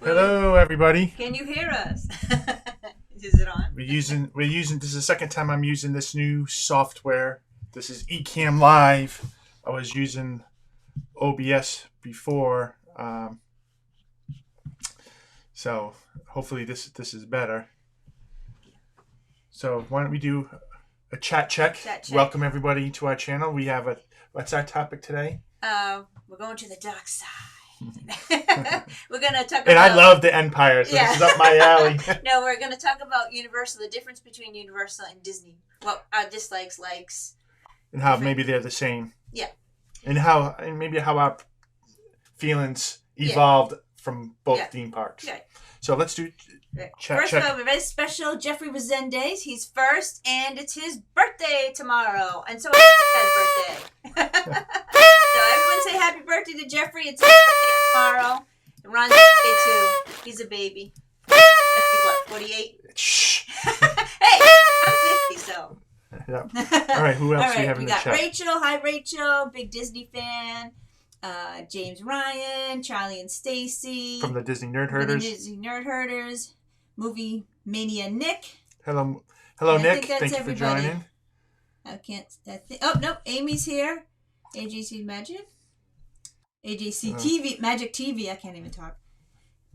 Hello, everybody. Can you hear us? Is it on? We're using. This is the second time I'm using this new software. This is Ecamm Live. I was using OBS before, so hopefully this is better. So why don't we do a chat check? Welcome everybody to our channel. We have what's our topic today? We're going to the dark side. We're going to talk about... And I love the Empire, so this is up my alley. No, we're going to talk about Universal, the difference between Universal and Disney. Well, our dislikes, likes. And how maybe they're the same. Yeah. And maybe how our feelings evolved from both theme parks. Yeah. So let's do chat First check. of all, we're very special. Jeffrey Resendez. He's first, and it's his birthday tomorrow. And so it's his birthday. So everyone say happy birthday to Jeffrey. It's his birthday tomorrow. And Ron's birthday too. He's a baby. What, 48? Shh. Hey, I'm 50, so. Yeah. All right, who else do we have in the chat? We got Rachel. Hi, Rachel. Big Disney fan. James Ryan, Charlie and Stacy. From the Disney Nerd Herders. Disney Nerd Herders. Movie Mania Nick. Hello, Nick. Thank you for joining. Oh, no. Amy's here. AJC Magic. AJC TV. Magic TV. I can't even talk.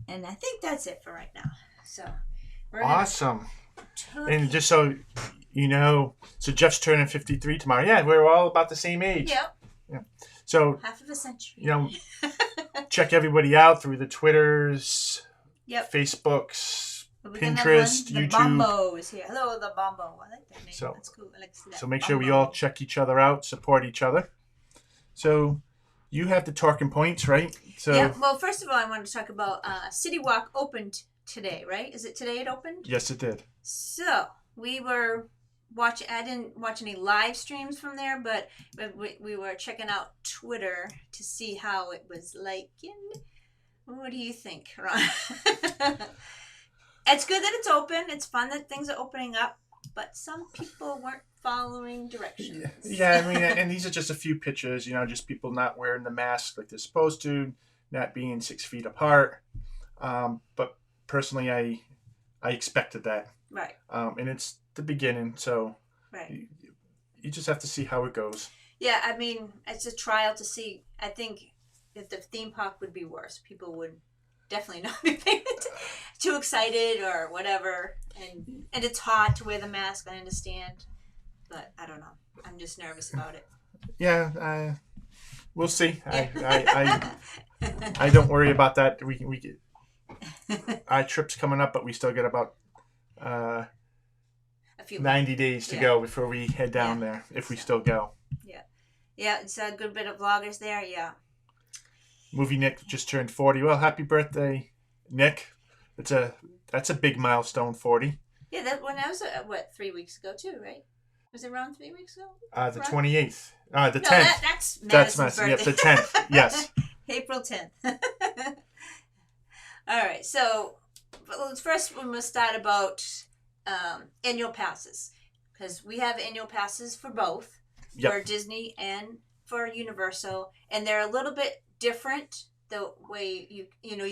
And I think that's it for right now. So. Awesome. And just so you know, so Jeff's turning 53 tomorrow. Yeah, we're all about the same age. Yep. Yeah. So half of a century. You know, check everybody out through the Twitters, Facebooks, Pinterest, YouTube. The Bombo is here. Hello, the Bombo. I like that name. So, that's cool. I like to see that. So make sure we all check each other out, support each other. So you have the talking points, right? So yeah. Well, first of all, I wanted to talk about City Walk opened today, right? Is it today it opened? Yes, it did. So we were watching. I didn't watch any live streams from there, but we were checking out Twitter to see how it was like. What do you think, Ron? It's good that it's open. It's fun that things are opening up, but some people weren't following directions. Yeah, I mean, and these are just a few pictures, just people not wearing the mask like they're supposed to, not being 6 feet apart. But personally, I expected that. Right. And it's the beginning, so you just have to see how it goes. Yeah, I mean, it's a trial to see. I think if the theme park would be worse, people would definitely not be too excited or whatever. And it's hot to wear the mask, I understand. But I don't know. I'm just nervous about it. Yeah, we'll see. I don't worry about that. We get our trip's coming up, but we still get about 90 days to go before we head down there, if we still go. Yeah, it's a good bit of vloggers there, Movie Nick just turned 40. Well, happy birthday, Nick. That's a big milestone, 40. Yeah, that was 3 weeks ago too, right? Was it around 3 weeks ago? The 28th. The 10th. That's Madison's birthday. Yep, the 10th. Yes. April 10th. All right, so first we must start about annual passes, because we have annual passes for both, for Disney and for Universal, and they're a little bit different the way you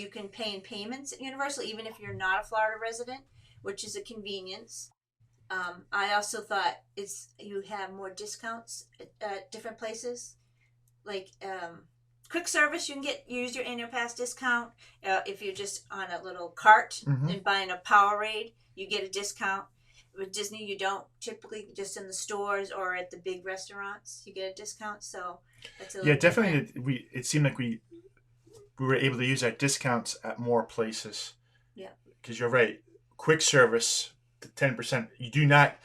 can pay in payments at Universal, even if you're not a Florida resident, which is a convenience. I also thought you have more discounts at different places, like quick service. You can use your annual pass discount if you're just on a little cart and buying a Powerade. You get a discount. With Disney, you don't. Typically, just in the stores or at the big restaurants, you get a discount. So that's a little definitely. different. It seemed like we were able to use our discounts at more places. Yeah. Because you're right. Quick service, the 10%. You do not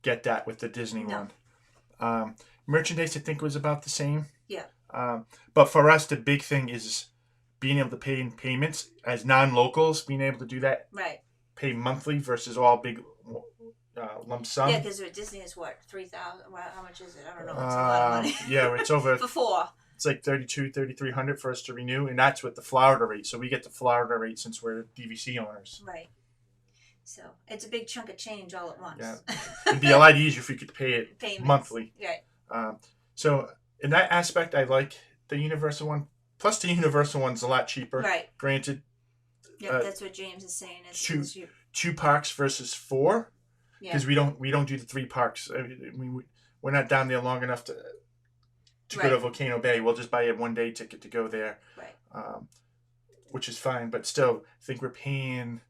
get that with the Disney one. Merchandise, I think, was about the same. Yeah. But for us, the big thing is being able to pay in payments as non-locals, being able to do that. Right. Pay monthly versus all big lump sum. Yeah, because Disney is what, $3,000? How much is it? I don't know. It's a lot of money. Yeah, it's over. For 4. It's like $3,300 for us to renew, and that's with the Florida rate. So we get the Florida rate since we're DVC owners. Right. So it's a big chunk of change all at once. Yeah, it'd be a lot easier if we could pay it monthly. Right. So in that aspect, I like the Universal one. Plus, the Universal one's a lot cheaper. Right. Granted, Yep, that's what James is saying. Two parks versus 4, because we don't do the 3 parks. I mean, we're not down there long enough to go to Volcano Bay. We'll just buy a 1-day ticket to go there, which is fine. But still, I think we're paying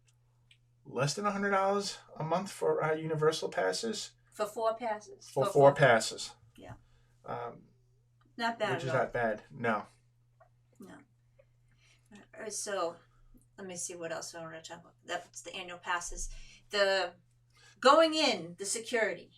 less than $100 a month for our Universal passes. For 4 passes. For 4 passes. Yeah. Not bad. Which is not bad. No. So, let me see what else I want to talk about. That's the annual passes. The going in, the security.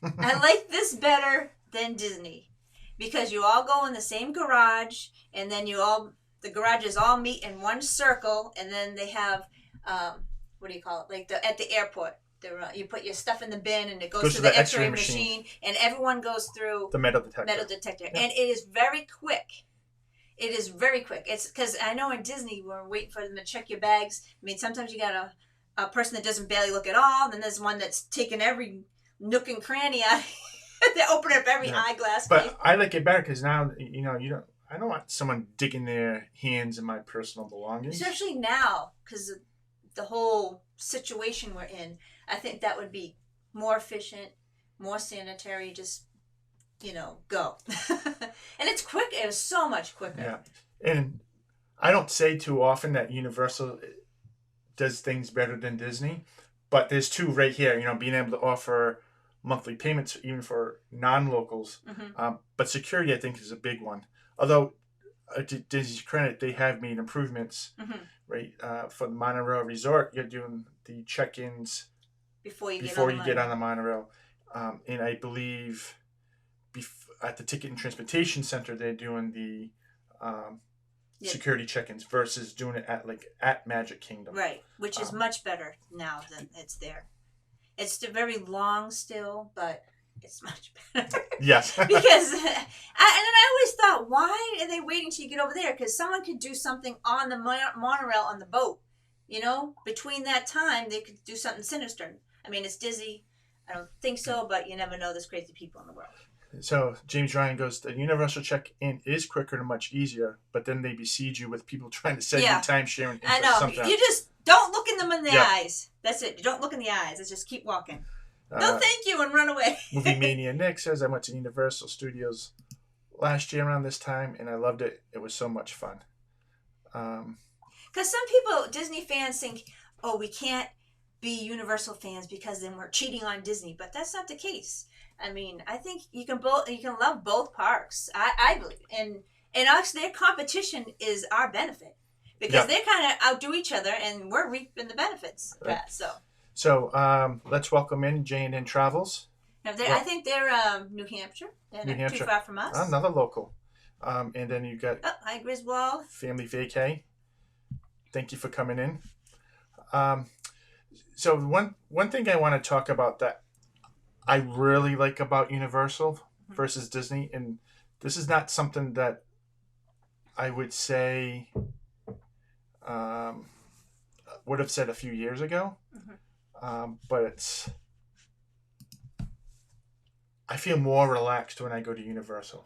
I like this better than Disney, because you all go in the same garage, and then the garages all meet in one circle, and then they have what do you call it? Like at the airport, you put your stuff in the bin, and it goes to the X-ray machine, and everyone goes through the metal detector, and it is very quick. It is very quick. It's because I know in Disney, when we're waiting for them to check your bags, I mean, sometimes you got a person that doesn't barely look at all, and then there's one that's taking every nook and cranny out. They open up every eyeglass. But I like it better because now, I don't want someone digging their hands in my personal belongings. Especially now, because the whole situation we're in, I think that would be more efficient, more sanitary, just, go. And it's quick. It was so much quicker. Yeah. And I don't say too often that Universal does things better than Disney, but there's 2 right here, being able to offer monthly payments even for non-locals. Mm-hmm. But security, I think, is a big one. Although, to Disney's credit, they have made improvements, right? For the monorail resort, you're doing the check-ins before you get on the monorail. And I believe at the Ticket and Transportation Center, they're doing the security check-ins versus doing it at Magic Kingdom. Right, which is much better now than it's there. It's very long still, but it's much better. Yes. Because, I always thought, why are they waiting till you get over there? Because someone could do something on the monorail on the boat. Between that time, they could do something sinister. I mean, it's Disney. I don't think so, but you never know. There's crazy people in the world. So James Ryan goes, the Universal check-in is quicker and much easier, but then they besiege you with people trying to sell you time-sharing. I know. You just don't look in them in the eyes. That's it. You don't look in the eyes. It's just keep walking. No, thank you, and run away. Movie Mania Nick says, I went to Universal Studios last year around this time, and I loved it. It was so much fun. Because some people, Disney fans, think, oh, we can't be Universal fans because then we're cheating on Disney, but that's not the case. I mean, I think you can love both parks. I believe, and actually their competition is our benefit, because they kind of outdo each other, and we're reaping the benefits of that. So let's welcome in J&N Travels. Now I think they're New Hampshire. They're not too far from us. Another local. And then you got hi Griswold. Family Vacay. Thank you for coming in. So one thing I want to talk about that I really like about Universal versus Disney, and this is not something that I would say would have said a few years ago, but I feel more relaxed when I go to Universal.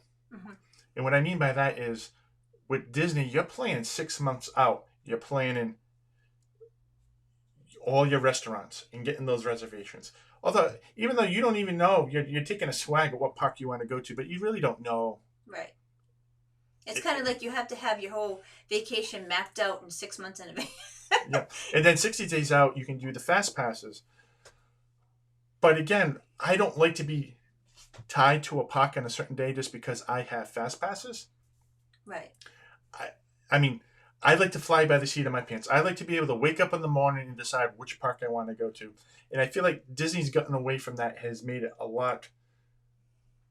And what I mean by that is, with Disney, you're planning 6 months out. You're planning all your restaurants and getting those reservations. Although, even though you don't even know, you're taking a swag at what park you want to go to, but you really don't know. Right. It's kind of like you have to have your whole vacation mapped out in 6 months in advance. Yeah. And then 60 days out, you can do the fast passes. But again, I don't like to be tied to a park on a certain day just because I have fast passes. Right. I mean, I like to fly by the seat of my pants. I like to be able to wake up in the morning and decide which park I want to go to. And I feel like Disney's gotten away from that, has made it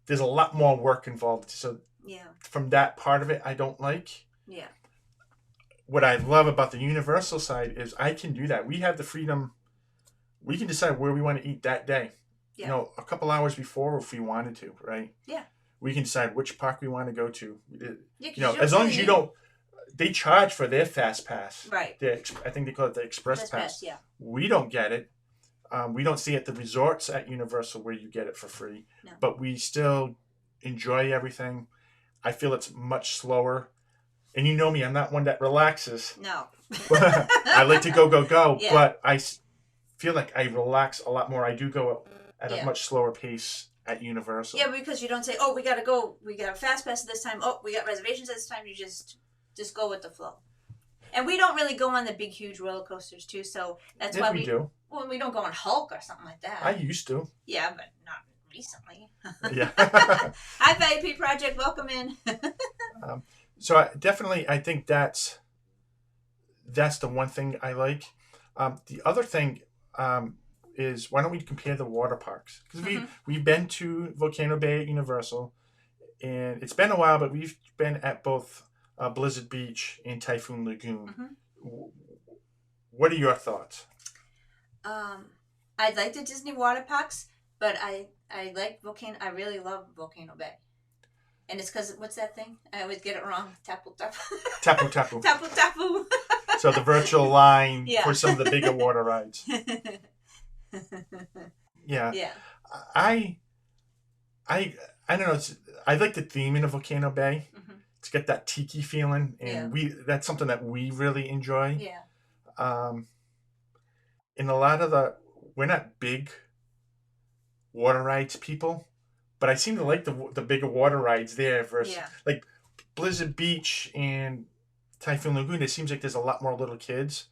there's a lot more work involved. So from that part of it, I don't like. Yeah. What I love about the Universal side is I can do that. We have the freedom. We can decide where we want to eat that day. Yeah. A couple hours before if we wanted to, right? Yeah. We can decide which park we want to go to. As long as you don't. They charge for their fast pass. Right. I think they call it the Express Pass. Yeah. We don't get it. We don't see it at the resorts at Universal where you get it for free. No. But we still enjoy everything. I feel it's much slower. And you know me, I'm not one that relaxes. No. I like to go, yeah. but I feel like I relax a lot more. I do go at a much slower pace at Universal. Yeah, because you don't say, oh, we got to go. We got a fast pass this time. Oh, we got reservations this time. You just go with the flow. And we don't really go on the big, huge roller coasters, too. So that's why we do. Well, we don't go on Hulk or something like that. I used to. Yeah, but not recently. Yeah. Hi, VIP Project. Welcome in. So I think that's the one thing I like. The other thing is, why don't we compare the water parks? Because we've been to Volcano Bay at Universal, and it's been a while, but we've been at both Blizzard Beach and Typhoon Lagoon. What are your thoughts? I like the Disney water parks, but I like Volcano. I really love Volcano Bay. And it's because, what's that thing? I always get it wrong. Tapu tapu. Tapu tapu. Tapu tapu. So the virtual line for some of the bigger water rides. Yeah. Yeah. I don't know. I like the theme in a Volcano Bay. It's got that tiki feeling, and that's something that we really enjoy. Yeah. In a lot of we're not big water rides people, but I seem to like the bigger water rides there versus like Blizzard Beach and Typhoon Lagoon. It seems like there's a lot more little kids,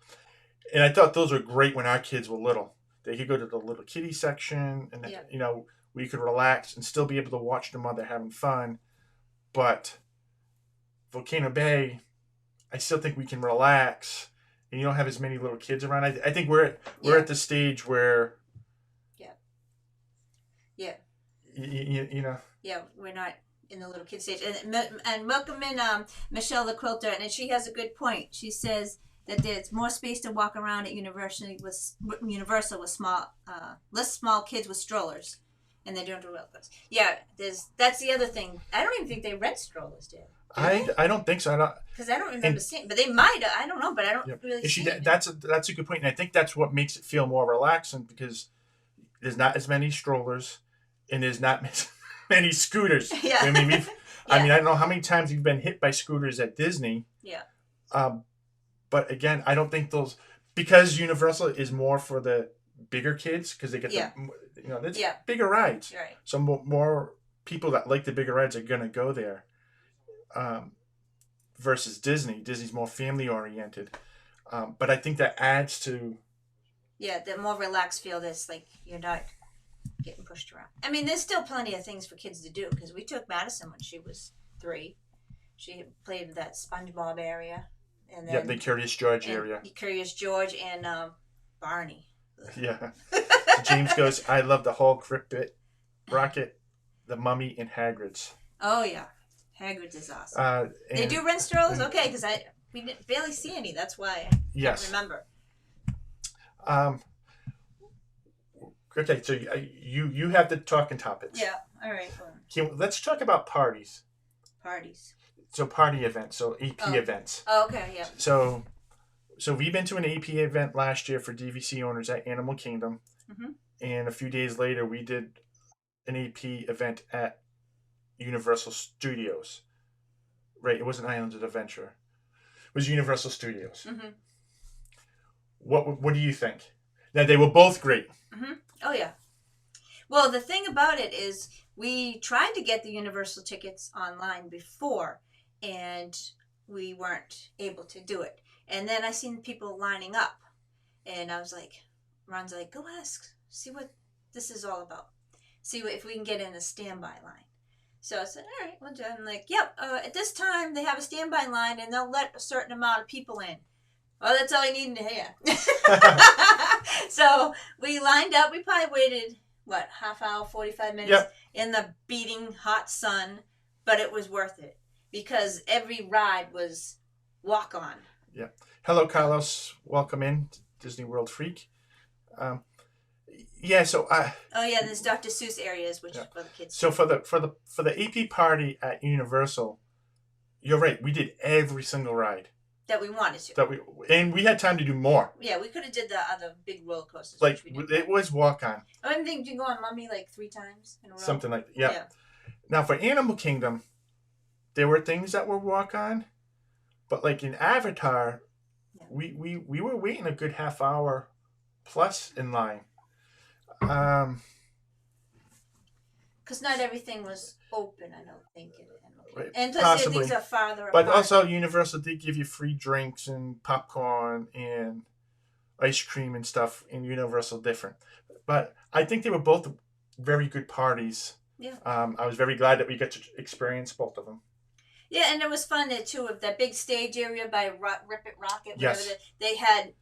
and I thought those were great when our kids were little. They could go to the little kiddie section, and we could relax and still be able to watch the mother having fun. But Volcano Bay, I still think we can relax, and you don't have as many little kids around. I think we're at the stage where you know. Yeah, we're not in the little kid stage. And welcome in Michelle the Quilter, and she has a good point. She says that there's more space to walk around at Universal with less small kids with strollers, and they don't do roller coasters. Yeah, that's the other thing. I don't even think they rent strollers, did they? I don't think so. Because I don't remember seeing, but they might. I don't know, but I don't really see it. That's a good point, and I think that's what makes it feel more relaxing, because there's not as many strollers, and there's not many scooters. Yeah. I mean, I don't know how many times we've been hit by scooters at Disney. Yeah. But again, I don't think because Universal is more for the bigger kids, because they get that's bigger rides. Right. So more people that like the bigger rides are gonna go there. Versus Disney. Disney's more family oriented. But I think that adds to the more relaxed feel. This like you're not getting pushed around. I mean, there's still plenty of things for kids to do, because we took Madison when she was 3. She played with that SpongeBob area, and then the Curious George area. Curious George and Barney. Yeah. So James goes, I love the Hulk, Rip-It, Rocket, the Mummy, and Hagrids. Oh yeah, Hagrids is awesome. They do rent strollers, okay? Because we didn't barely see any. That's why I can't remember. Okay, so you have the talking topics. Yeah. All right. Let's talk about parties. Parties. So party events. So AP events. Oh, okay. Yeah. So we've been to an AP event last year for DVC owners at Animal Kingdom, and a few days later we did an AP event at Universal Studios. Right. It wasn't Islands of Adventure. It was Universal Studios. What do you think? Now, they were both great. Oh, yeah. Well, the thing about it is we tried to get the Universal tickets online before, and we weren't able to do it. And then I seen people lining up, and I was like, Ron's like, go ask, see what this is all about. See if we can get in a standby line. So I said, all right, well, I'm like, yep, at this time they have a standby line, and they'll let a certain amount of people in. Well, that's all you need to hear. So we lined up. We probably waited, half hour, 45 minutes in the beating hot sun. But it was worth it, because every ride was walk on. Yeah. Hello, Carlos. Welcome in, Disney World Freak. So there's Dr. Seuss areas, which is for the kids. So for the AP party at Universal, you're right. We did every single ride that we wanted to. And we had time to do more. Yeah, we could have did the other big roller coasters. Like it was walk on. I think you go on Mummy 3 times in a row. Something like that. Yeah. Now for Animal Kingdom, there were things that were walk on, But like in Avatar, we were waiting a good half hour plus in line. Because not everything was open, I don't think. And plus, things are farther apart. But also, Universal did give you free drinks and popcorn and ice cream and stuff in Universal different. But I think they were both very good parties. Yeah. I was very glad that we got to experience both of them. Yeah, and it was fun there too. Of that big stage area by Rip It Rocket, yes, they had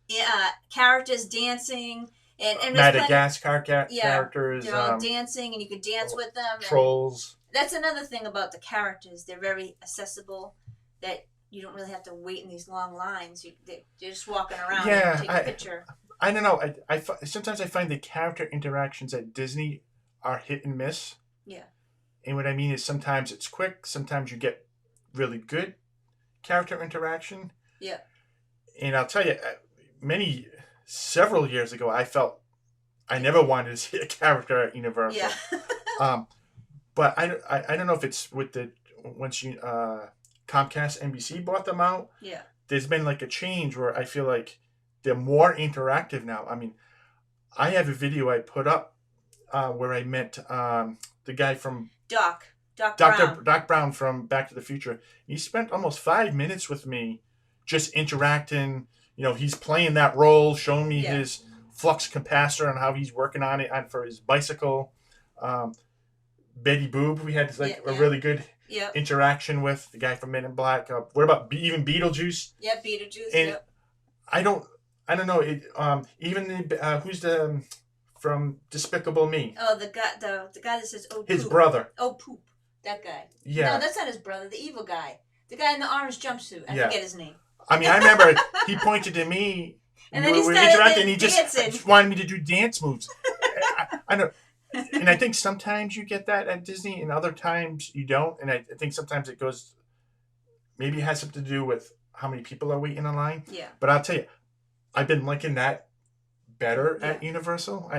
characters dancing and Madagascar characters. They're all dancing, and you could dance with them. Trolls. That's another thing about the characters; they're very accessible. That you don't really have to wait in these long lines. They're just walking around and take a picture. I don't know. Sometimes I find the character interactions at Disney are hit and miss. Yeah. And what I mean is sometimes it's quick. Sometimes you get really good character interaction. Yeah. And I'll tell you, several years ago, I felt I never wanted to see a character at Universal. Yeah. But I don't know if it's with once you Comcast NBC bought them out. Yeah. There's been like a change where I feel like they're more interactive now. I mean, I have a video I put up where I met the guy from Doc Brown from Back to the Future. He spent almost 5 minutes with me just interacting. You know, he's playing that role, showing me his flux capacitor and how he's working on it for his bicycle. Betty Boop, we had a really good interaction with the guy from Men in Black. What about even Beetlejuice? Yeah, Beetlejuice. And I don't know. Even the who's the from Despicable Me? Oh, the guy that says "Oh, poop." His brother. Oh, poop. That guy. Yeah. No, that's not his brother. The evil guy. The guy in the orange jumpsuit. I forget his name. I mean, I remember he pointed to me. And then he started and he just wanted me to do dance moves. I know. And I think sometimes you get that at Disney and other times you don't. And I think sometimes it goes, maybe it has something to do with how many people are waiting in line. Yeah. But I'll tell you, I've been liking that better at Universal,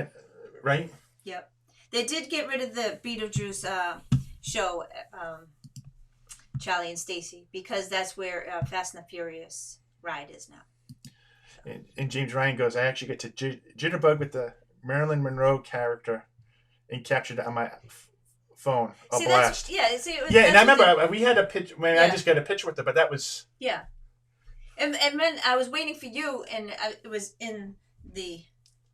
right? Yep. They did get rid of the Beetlejuice show, Charlie and Stacy, because that's where Fast and the Furious ride is now. And James Ryan goes, I actually get to jitterbug with the Marilyn Monroe character and captured it on my phone. A blast. And I remember we had a picture. I just got a picture with it, but that was. Yeah. And then I was waiting for you, and it was in the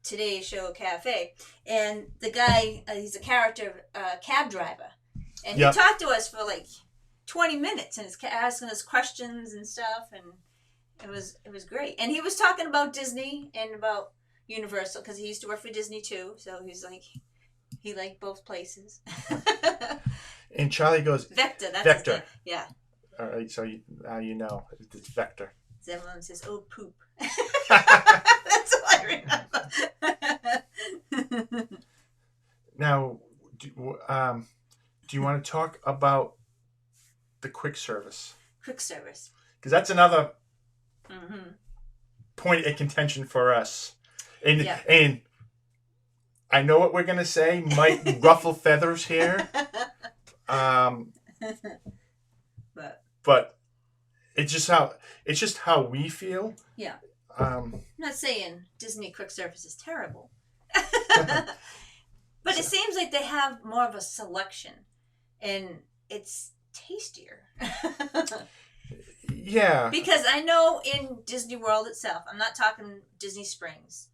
Today Show Cafe, and the guy, he's a character cab driver, and he talked to us for like 20 minutes, and he's asking us questions and stuff, and it was great. And he was talking about Disney and about Universal, because he used to work for Disney too, so he's like, he liked both places. And Charlie goes, Vector. That's Vector. His name. Yeah. All right, so now you know it's Vector. Everyone says, "Oh, poop." That's all I remember. Now, do you want to talk about the quick service? Quick service. Because that's another point of contention for us. And I know what we're going to say might ruffle feathers here. But it's just how we feel. Yeah. I'm not saying Disney quick service is terrible. But it seems like they have more of a selection, and it's tastier. Yeah. Because I know in Disney World itself, I'm not talking Disney Springs,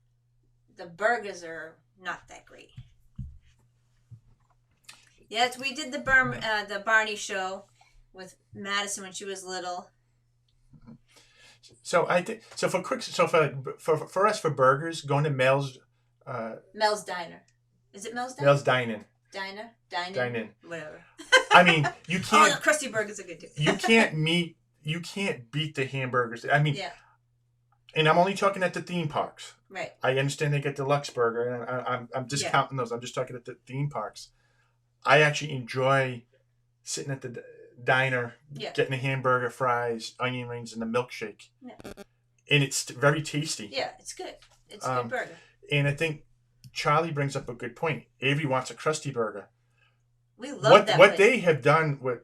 the burgers are not that great. Yes, we did the Barney show with Madison when she was little. So I think for us for burgers, going to Mel's Diner. Is it Mel's Diner? Mel's Dine-In. Dine-In. Whatever. I mean, you can't. The crusty burgers are good too. You can't beat the hamburgers. I mean, and I'm only talking at the theme parks. Right. I understand they get deluxe burger, and I'm discounting those. I'm just talking at the theme parks. I actually enjoy sitting at the diner, getting a hamburger, fries, onion rings, and a milkshake. Yeah. And it's very tasty. Yeah, it's good. It's a good burger. And I think Charlie brings up a good point. Avery wants a crusty burger. We love that What they have done with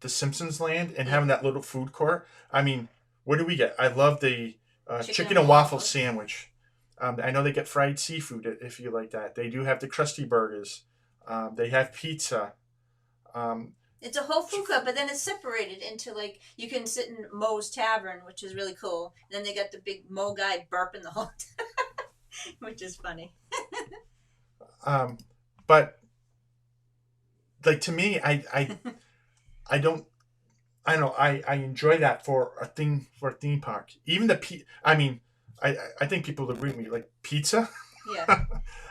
the Simpsons land and having that little food court. I mean, what do we get? I love the chicken and waffle sandwich. I know they get fried seafood if you like that. They do have the crusty burgers. They have pizza. It's a whole food court, but then it's separated into like you can sit in Moe's Tavern, which is really cool. And then they got the big Moe guy burping the whole time, which is funny. But like to me, I don't know. I enjoy that for a theme park. Even the I think people agree with me. Like pizza. Yeah.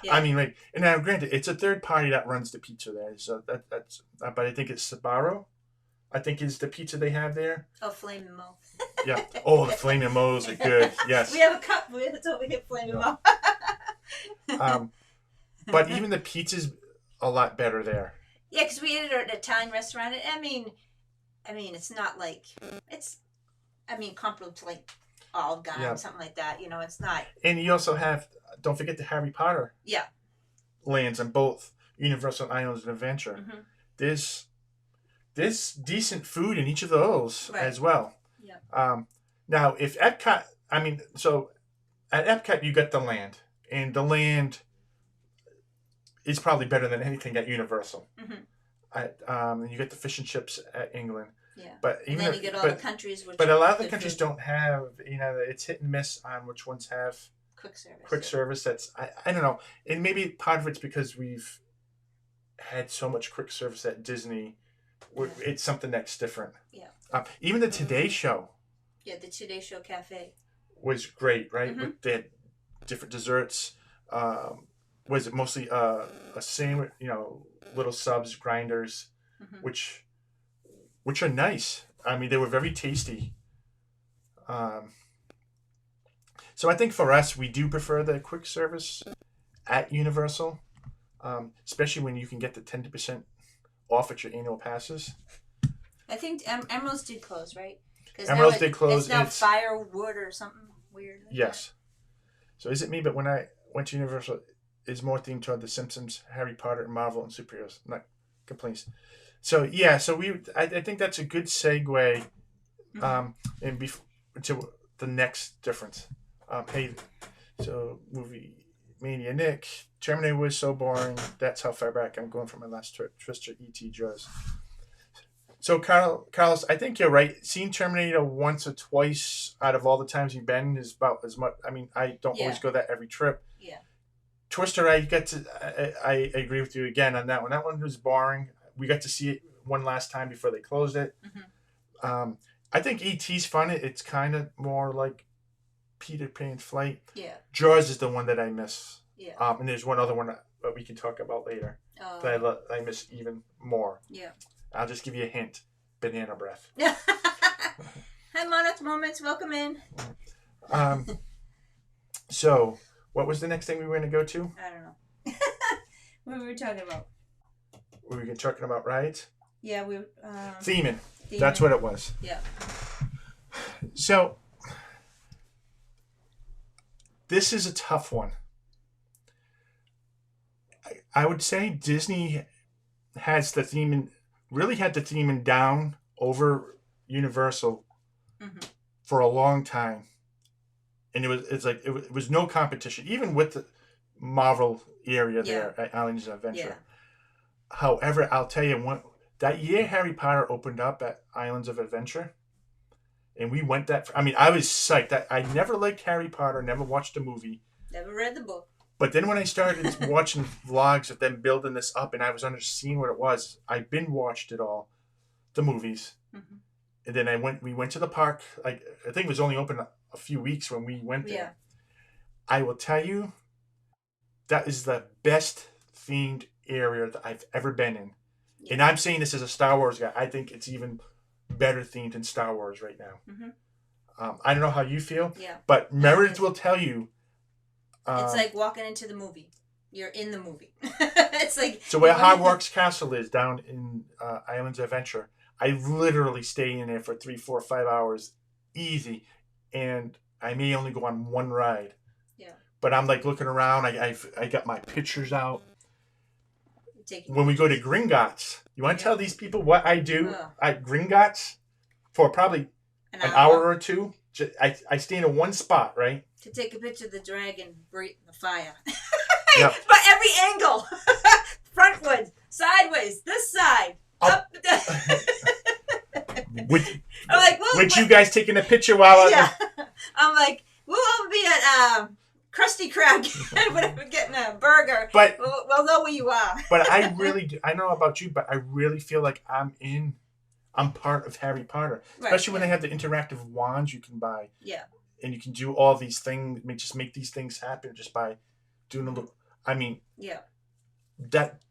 I mean, like, and now granted, it's a third party that runs the pizza there. So that's but I think it's Sbarro. I think is the pizza they have there. Oh, Flamin' Moe. Yeah. Oh, the Flamin' Moes are good. Yes. We have a cup with it, so we get Flamin' Moe. But even the pizza's a lot better there. Yeah, because we ate it at an Italian restaurant. I mean, it's not like comparable to like Olive Garden or something like that. You know, it's not. And you also have, don't forget the Harry Potter. Yeah. Lands on both Universal Islands of Adventure. Mm-hmm. There's decent food in each of those as well. Yeah. Now, if Epcot, so at Epcot you got the land, and the land is probably better than anything at Universal. Mm-hmm. You get the fish and chips at England. Yeah. But even then you get all the countries. But a lot of the countries don't have, it's hit and miss on which ones have quick service. That's, I don't know. And maybe part of it's because we've had so much quick service at Disney. It's something that's different. Yeah. Even the Today Show. Yeah, the Today Show Cafe. Was great, right? Mm-hmm. They had different desserts. Was it mostly a sandwich, little subs, grinders, mm-hmm. which are nice. They were very tasty. So I think for us, we do prefer the quick service at Universal, especially when you can get the 10% off at your annual passes. I think Emeralds did close, right? Emeralds did close. It's now Firewood or something weird. Like yes. That. So is it me? But when I went to Universal, it's more themed toward The Simpsons, Harry Potter, and Marvel and superheroes. Not complaints. So yeah, I think that's a good segue, to the next difference. So movie Mania Nick, Terminator was so boring. That's how far back I'm going from my last trip. Twister E.T. Jaws. So Carlos, I think you're right. Seeing Terminator once or twice out of all the times you've been is about as much. I don't always go that every trip. Yeah. Twister, I agree with you again on that one. That one was boring. We got to see it one last time before they closed it. Mm-hmm. I think E.T.'s fun. It's kind of more like Peter Pan's Flight. Yeah. Jaws is the one that I miss. Yeah. And there's one other one that we can talk about later that I miss even more. Yeah. I'll just give you a hint. Banana breath. Hi, Monarch Moments. Welcome in. So, what was the next thing we were going to go to? I don't know. What were we talking about? Were we talking about rides? Yeah, we Theming. That's what it was. Yeah. So, this is a tough one. I would say Disney has the theming, really had the theming down over Universal mm-hmm. for a long time. And it was no competition, even with the Marvel area there at Islands of Adventure. Yeah. However, I'll tell you, that year Harry Potter opened up at Islands of Adventure, and we went I was psyched. I never liked Harry Potter, never watched the movie. Never read the book. But then when I started watching vlogs of them building this up, and I was seeing what it was, I watched it all, the movies. Mm-hmm. And then we went to the park. I think it was only open a few weeks when we went there. Yeah. I will tell you, that is the best themed area that I've ever been in. Yeah. And I'm saying this as a Star Wars guy. I think it's even better themed than Star Wars right now. Mm-hmm. I don't know how you feel, but Meredith will tell you. It's like walking into the movie. You're in the movie. It's like so where Hogwarts Castle is down in Islands of Adventure. I literally stay in there for 3, 4, 5 hours, easy, and I may only go on one ride. Yeah. But I'm like looking around. I got my pictures out. When we go to Gringotts, You want to tell these people what I do at Gringotts for probably an hour or two? I stand in one spot, right? To take a picture of the dragon breathing the fire. Yep. But every angle. Frontwards, sideways, this side, up. Would you guys taking a picture while I'm like, we'll all be at Krusty Krab, whatever, getting a burger. But we'll know where you are. But I really do. I don't know about you, but I really feel like I'm part of Harry Potter. Especially when they have the interactive wands you can buy. Yeah. And you can do all these things, just make these things happen just by doing a little. I mean. Yeah. That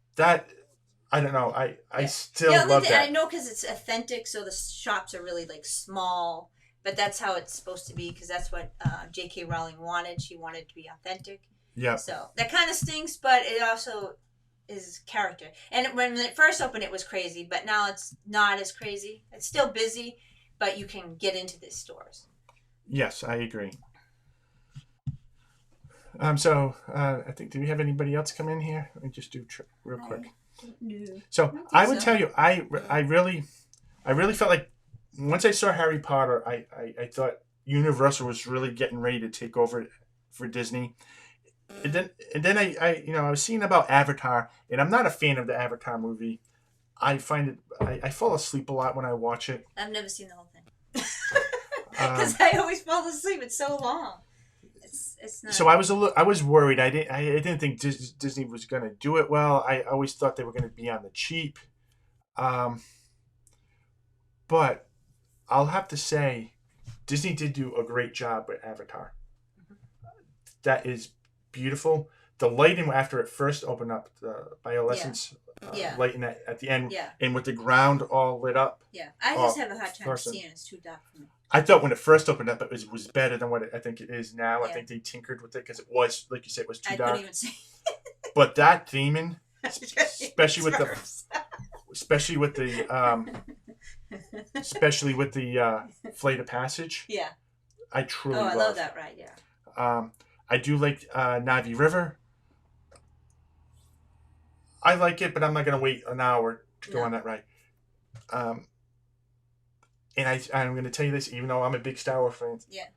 I don't know. I still love that. I know because it's authentic, so the shops are really like small. But that's how it's supposed to be because that's what J.K. Rowling wanted. She wanted it to be authentic. Yeah. So that kind of stinks, but it also is character. And when it first opened, it was crazy, but now it's not as crazy. It's still busy, but you can get into these stores. Yes, I agree. So I think, do we have anybody else come in here? Let me just do real quick. No. So I would tell you, I really felt like once I saw Harry Potter, I thought Universal was really getting ready to take over for Disney. And then I was seeing about Avatar, and I'm not a fan of the Avatar movie. I find it I fall asleep a lot when I watch it. I've never seen the whole thing because I always fall asleep. It's so long. It's not. So I was worried. I didn't think Disney was going to do it well. I always thought they were going to be on the cheap. But I'll have to say, Disney did do a great job with Avatar. That is beautiful. The lighting after it first opened up, the bioluminescence lighting at the end, and with the ground all lit up. Yeah, I just have a hard time seeing it. It's too dark for me. I thought when it first opened up, it was better than what I think it is now. I think they tinkered with it because it was, like you said, it was too dark. I couldn't even see. But that theming, especially with the Flight of Passage. Yeah. I truly I love that ride. Yeah. I do like Navi River. I like it, but I'm not going to wait an hour to go on that ride. And I'm going to tell you this, even though I'm a big Star Wars fan. Yeah.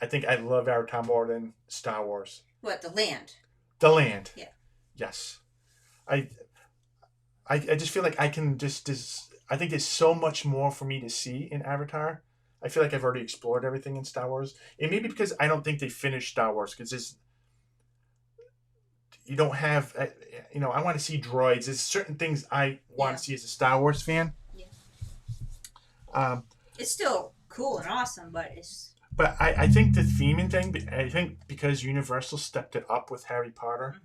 I think I love Avatar more than Star Wars. What, the land? The land. Yeah. Yes. I just feel like I can I think there's so much more for me to see in Avatar. I feel like I've already explored everything in Star Wars. And maybe because I don't think they finished Star Wars, because you don't have, I want to see droids. There's certain things I want to see as a Star Wars fan. Yeah. It's still cool and awesome, but it's... But I think the theming thing, I think because Universal stepped it up with Harry Potter,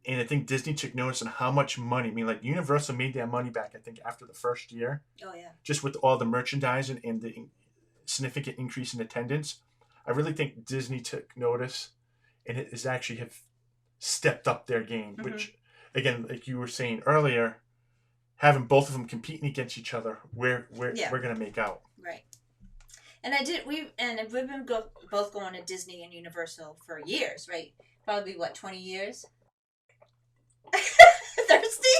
and I think Disney took notice on how much money. I mean, like, Universal made their money back, I think, after the first year. Oh, yeah. Just with all the merchandising and the significant increase in attendance. I really think Disney took notice, and it is actually have stepped up their game, which, again, like you were saying earlier, having both of them competing against each other, we're going to make out. Right. And we've been both going to Disney and Universal for years, right? Probably, 20 years? Thirsty?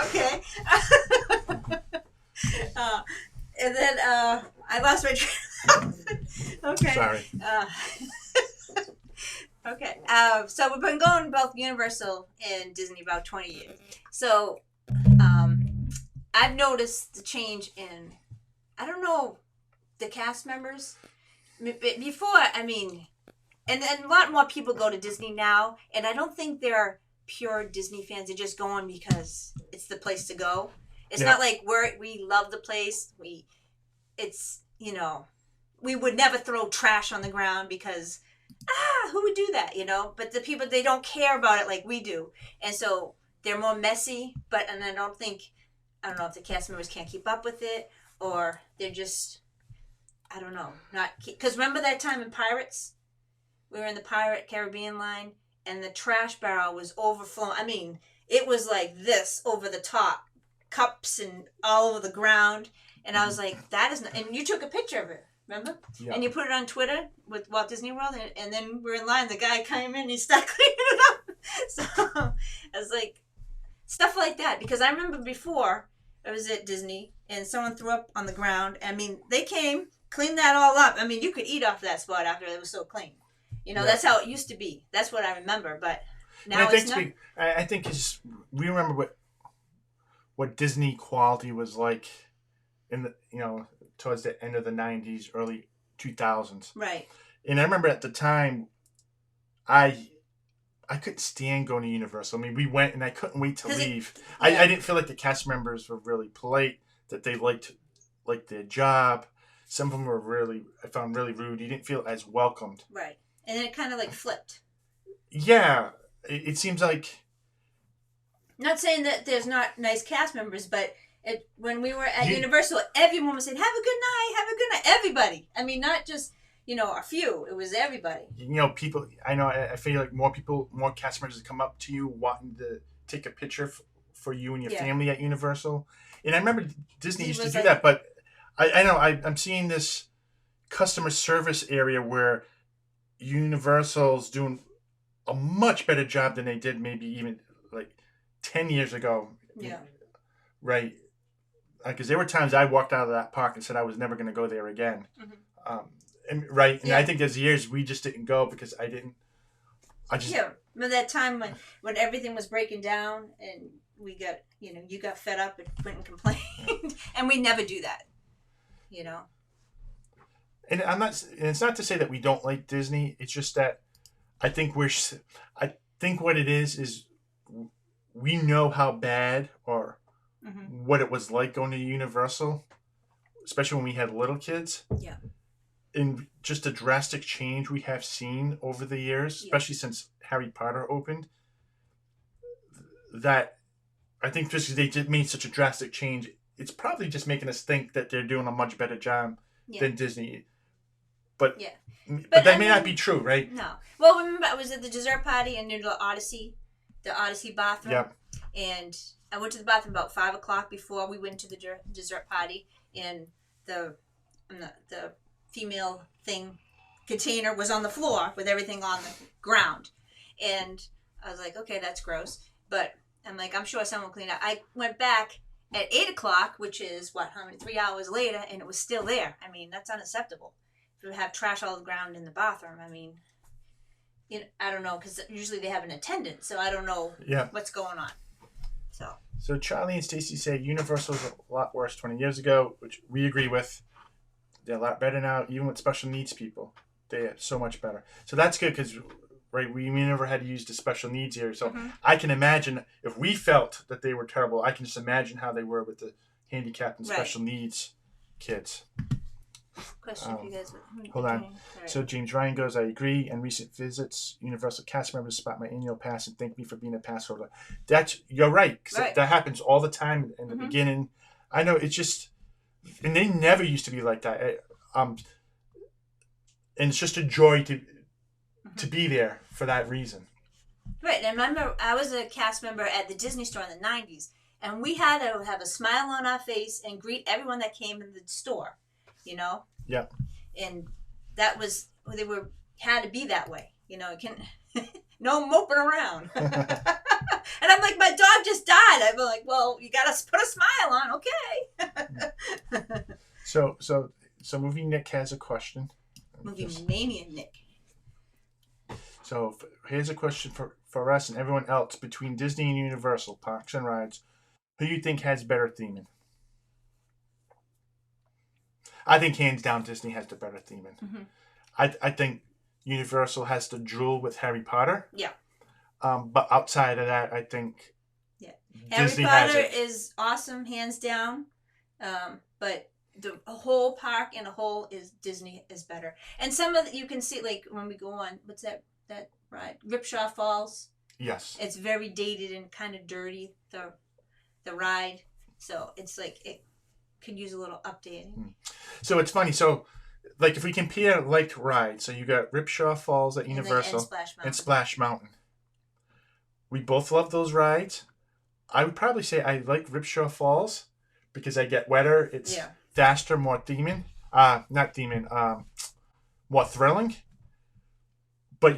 Okay. And then I lost my train. Okay. Sorry. Okay. So we've been going both Universal and Disney about 20 years. So I've noticed the change in, I don't know, the cast members. Before, and a lot more people go to Disney now, and I don't think they're pure Disney fans. They're just going because it's the place to go. It's not like we love the place. We would never throw trash on the ground because, who would do that, But the people, they don't care about it like we do. And so they're more messy, and I don't know if the cast members can't keep up with it, or they're just, I don't know, because remember that time in Pirates? We were in the Pirate Caribbean line, and the trash barrel was overflowing. It was like this over the top, cups and all over the ground. And I was like, that is not, and you took a picture of it, remember? Yeah. And you put it on Twitter with Walt Disney World, and then we're in line. The guy came in, he started cleaning it up. So I was like, stuff like that. Because I remember before I was at Disney and someone threw up on the ground. I mean, they came, cleaned that all up. I mean, you could eat off that spot after it was so clean. You know, that's how it used to be. That's what I remember. But now it's not. I think we remember what Disney quality was like in the towards the end of the 90s, early 2000s. Right. And I remember at the time, I couldn't stand going to Universal. I mean, we went and I couldn't wait to leave. I didn't feel like the cast members were really polite, that they liked their job. Some of them I found really rude. You didn't feel as welcomed. Right. And then it kind of like flipped. Yeah. It seems like... Not saying that there's not nice cast members, but when we were at Universal, everyone was saying, have a good night, have a good night. Everybody. I mean, not just... a few. It was everybody. People. I feel like more cast members come up to you wanting to take a picture for you and your family at Universal. And I remember Disney used to do that, but I'm seeing this customer service area where Universal's doing a much better job than they did maybe even like 10 years ago. Yeah. Right. Because there were times I walked out of that park and said I was never going to go there again. Mm-hmm. And I think there's years we just didn't go because remember that time when everything was breaking down and we got you got fed up and went and complained and we never do that. And it's not to say that we don't like Disney. It's just that I think what it is we know how bad or what it was like going to Universal, especially when we had little kids. Yeah. And just a drastic change we have seen over the years, especially since Harry Potter opened, that I think just because they just made such a drastic change, it's probably just making us think that they're doing a much better job than Disney. But that may not be true, right? No. Well, remember, I was at the dessert party in the Odyssey bathroom. Yep. And I went to the bathroom about 5 o'clock before we went to the dessert party, and the female container was on the floor with everything on the ground. And I was like, okay, that's gross. But I'm like, I'm sure someone cleaned up. I went back at 8 o'clock, which is 3 hours later, and it was still there. I mean, that's unacceptable. To have trash all the ground in the bathroom, I mean, I don't know, because usually they have an attendant, so I don't know what's going on. So Charlie and Stacy say Universal was a lot worse 20 years ago, which we agree with. They're a lot better now, even with special needs people. They're so much better. So that's good because, we never had to use the special needs here. So I can imagine if we felt that they were terrible, I can just imagine how they were with the handicapped and special needs kids. Question for you guys. Hold on. Right. So James Ryan goes, I agree. And recent visits, Universal cast members spot my annual pass and thank me for being a pass holder. You're right. Because that happens all the time in the beginning. I know, it's just... And they never used to be like that. And it's just a joy to be there for that reason. Right. And remember, I was a cast member at the Disney store in the 90s. And we had to have a smile on our face and greet everyone that came in the store. Yeah. And that was, had to be that way. No moping around. And I'm like, my dog just died. I'm like, well, you got to put a smile on. Okay. So Movie Nick has a question. Movie Mania Nick. So here's a question for us and everyone else. Between Disney and Universal parks and rides, who do you think has better theming? I think hands down Disney has the better theming. Mm-hmm. I think Universal has to drool with Harry Potter. Yeah. But outside of that, I think Disney Harry Potter is awesome, hands down. But the whole park in a whole is Disney is better. And some of you can see, like when we go on, what's that ride? Ripsaw Falls. Yes. It's very dated and kind of dirty, the ride. So it's like it could use a little updating. So it's funny. So, like, if we compare liked rides, so you got Ripsaw Falls at Universal and Splash Mountain. We both love those rides. I would probably say I like Ripsaw Falls because I get wetter. It's faster, more theming. Not theming. More thrilling. But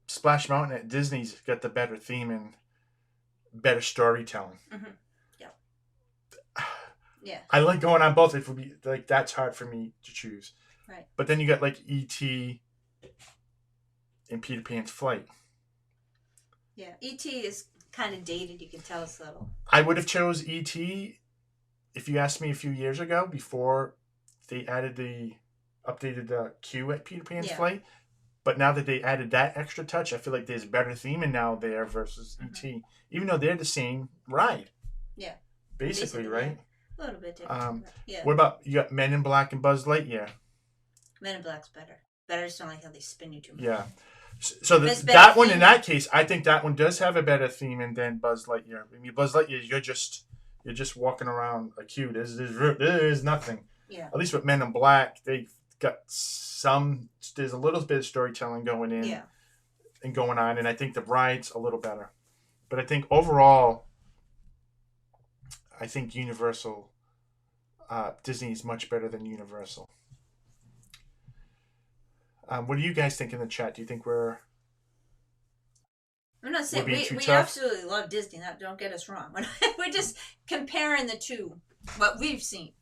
Splash Mountain at Disney's got the better theming. better storytelling. Mm-hmm. Yeah. Yeah. I like going on both. It would be like that's hard for me to choose. Right. But then you got like E.T. and Peter Pan's Flight. Yeah, E.T. is kind of dated. You can tell it's little. I would have chose E.T. if you asked me a few years ago before they updated the queue at Peter Pan's Flight. But now that they added that extra touch, I feel like there's better theming now there versus E.T. Even though they're the same ride. Yeah. Basically, right? A little bit different. Yeah. What about you got Men in Black and Buzz Lightyear? Men in Black's better. But I just don't like how they spin you too much. Yeah. So that one, in that case, I think that one does have a better theming than Buzz Lightyear. I mean, Buzz Lightyear, you're just walking around a queue. There's nothing. Yeah. At least with Men in Black, they've got there's a little bit of storytelling going in and going on, and I think the ride's a little better. But I think overall, I think Universal, Disney is much better than Universal. What do you guys think in the chat? Do you think we're... I'm not saying we absolutely love Disney. Don't get us wrong. We're just comparing the two, what we've seen.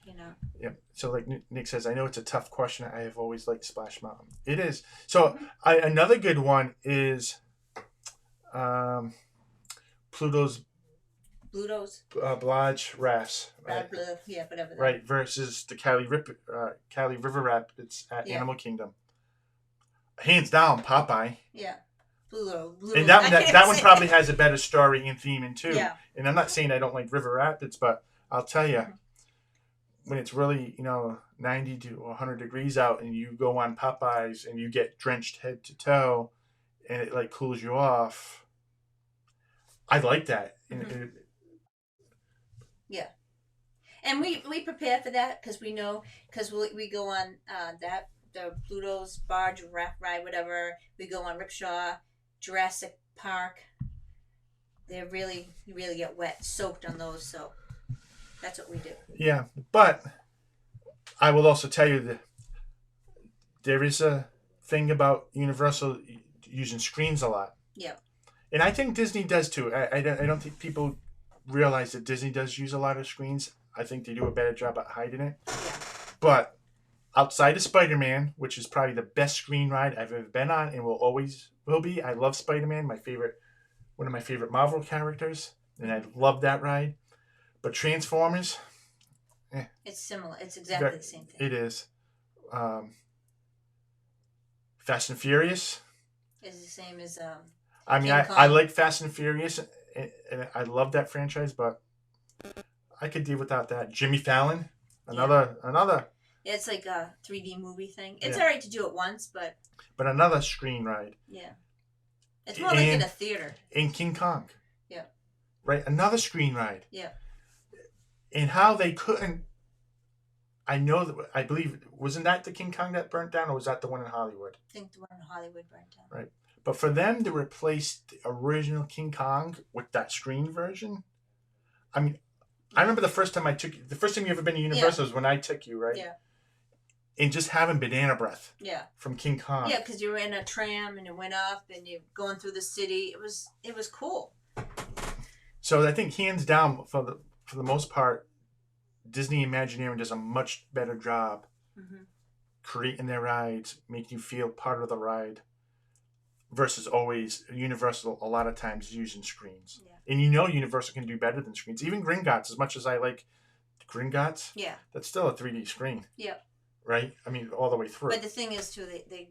You know. Yep. So like Nick says, I know it's a tough question. I have always liked Splash Mountain. It is. So another good one is Pluto's Blodge Rafts. Right? Yeah, whatever. Right, versus the Cali River Rapids at Animal Kingdom. Hands down, Popeye. Yeah. Pluto. And that one probably has a better story and theming too. Yeah. And I'm not saying I don't like River Rapids, but I'll tell you, when it's really 90 to 100 degrees out, and you go on Popeyes and you get drenched head to toe, and it like cools you off. I like that. Mm-hmm. Yeah. And we prepare for that because we know, because we go on the Pluto's barge raft ride, whatever. We go on Rickshaw, Jurassic Park. You really get wet, soaked on those, so that's what we do. Yeah, but I will also tell you that there is a thing about Universal using screens a lot. Yeah. And I think Disney does too. I don't think people realize that Disney does use a lot of screens. I think they do a better job at hiding it. Yeah. But outside of Spider-Man, which is probably the best screen ride I've ever been on and will always will be. I love Spider-Man, one of my favorite Marvel characters, and I love that ride. But Transformers, it's similar. It's exactly the same thing. It is. Fast and Furious is the same as I mean, I like Fast and Furious, and I love that franchise, but I could deal without that. Jimmy Fallon, another. Yeah, it's like a 3D movie thing. It's all right to do it once, but another screen ride. Yeah, it's more like in a theater. In King Kong. Yeah. Right, another screen ride. Yeah. And how they couldn't. I believe, wasn't that the King Kong that burnt down, or was that the one in Hollywood? I think the one in Hollywood burnt down. Right. But for them to replace the original King Kong with that screen version, I mean, I remember the first time you ever been to Universal was when I took you, right? Yeah. And just having banana breath. Yeah. From King Kong. Yeah, because you were in a tram and it went up and you're going through the city. It was cool. So I think hands down, for the most part, Disney Imagineering does a much better job creating their rides, making you feel part of the ride, versus always Universal a lot of times using screens. Yeah. And Universal can do better than screens. Even Gringotts, as much as I like Gringotts, that's still a 3D screen. Yeah. Right? I mean, all the way through. But the thing is, too, they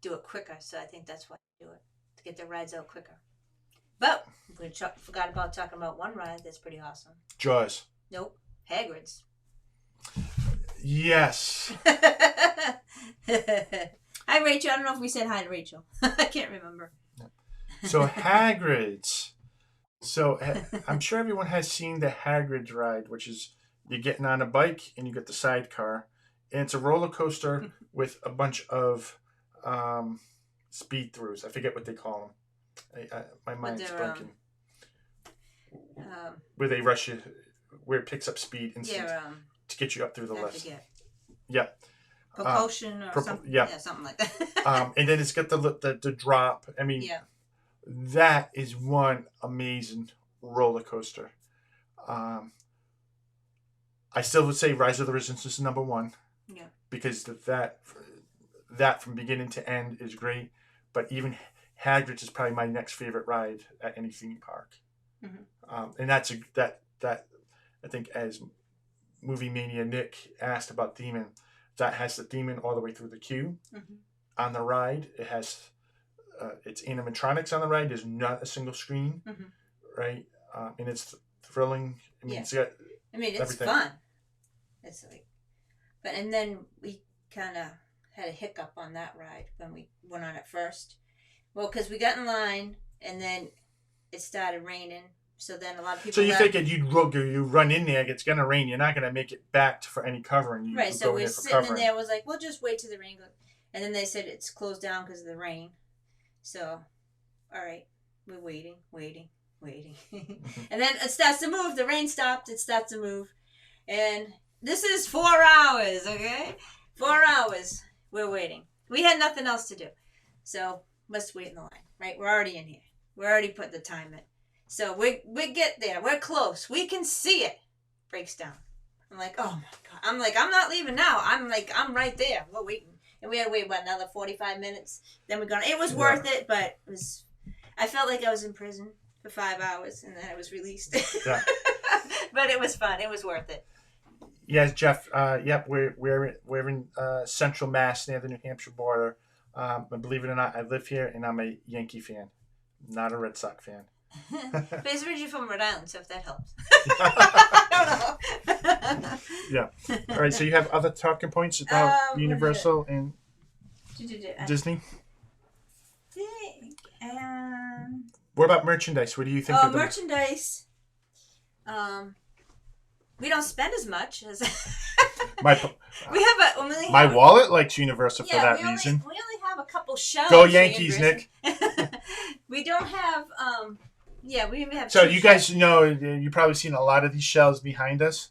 do it quicker, so I think that's why they do it, to get their rides out quicker. But we forgot about talking about one ride that's pretty awesome. Jaws. Nope. Hagrids. Yes. Hi, Rachel. I don't know if we said hi to Rachel. I can't remember. So Hagrids. So I'm sure everyone has seen the Hagrids ride, which is you're getting on a bike and you get the sidecar. And it's a roller coaster with a bunch of speed throughs. I forget what they call them. My mind's blanking. Where they rush you, where it picks up speed instant to get you up through the lifts. Yeah. Propulsion or something. Yeah, something like that. And then it's got the drop. I mean, that is one amazing roller coaster. I still would say Rise of the Resistance is number one. Yeah. Because that from beginning to end is great. But even Hagrids is probably my next favorite ride at any theme park. Mm-hmm. And that's that I think, as Movie Mania Nick asked about theming, that has the theming all the way through the queue. Mm-hmm. On the ride. It has it's animatronics on the ride. There's not a single screen, mm-hmm. right? And it's thrilling. I mean, it's got it's everything. Fun. It's like, and then we kind of had a hiccup on that ride when we went on it first. Well, because we got in line and then it started raining. So then a lot of people. So you figured you run in there, it's gonna rain. You're not gonna make it back for any covering. Right. So we're sitting in there. Was like, we'll just wait till the rain goes. And then they said it's closed down because of the rain. So, all right, we're waiting. And then it starts to move. The rain stopped. It starts to move. And this is 4 hours, okay? 4 hours we're waiting. We had nothing else to do. So, let's wait in the line, right? We're already in here. We already put the time in. So, we get there. We're close. We can see it. Breaks down. I'm like, oh, my God. I'm like, I'm not leaving now. I'm right there. We're waiting. And we had to wait, another 45 minutes? Then we're gone. It was worth it, but it was. I felt like I was in prison for 5 hours, and then I was released. Yeah. But it was fun. It was worth it. Yes, Jeff. Yep, we're in Central Mass near the New Hampshire border. But believe it or not, I live here, and I'm a Yankee fan, not a Red Sox fan. But he's originally from Rhode Island, so if that helps. I don't know. Yeah. All right. So you have other talking points about Universal and Disney? What about merchandise? What do you think? Oh, merchandise. We don't spend as much as. My wallet likes Universal for that reason. We only have a couple shelves. Go Yankees, Nick. We don't have. We even have. So you guys know, you've probably seen a lot of these shelves behind us.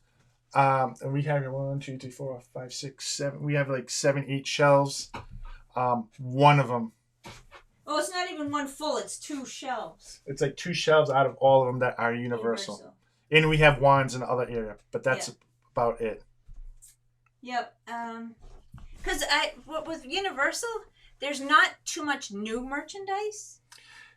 And we have 1, 2, 3, 4, 5, 6, 7. We have like 7, 8 shelves. One of them. Oh, it's not even one full. It's 2 shelves. It's like 2 shelves out of all of them that are Universal. And we have wands in the other area, but that's about it. Yep. Because with Universal, there's not too much new merchandise.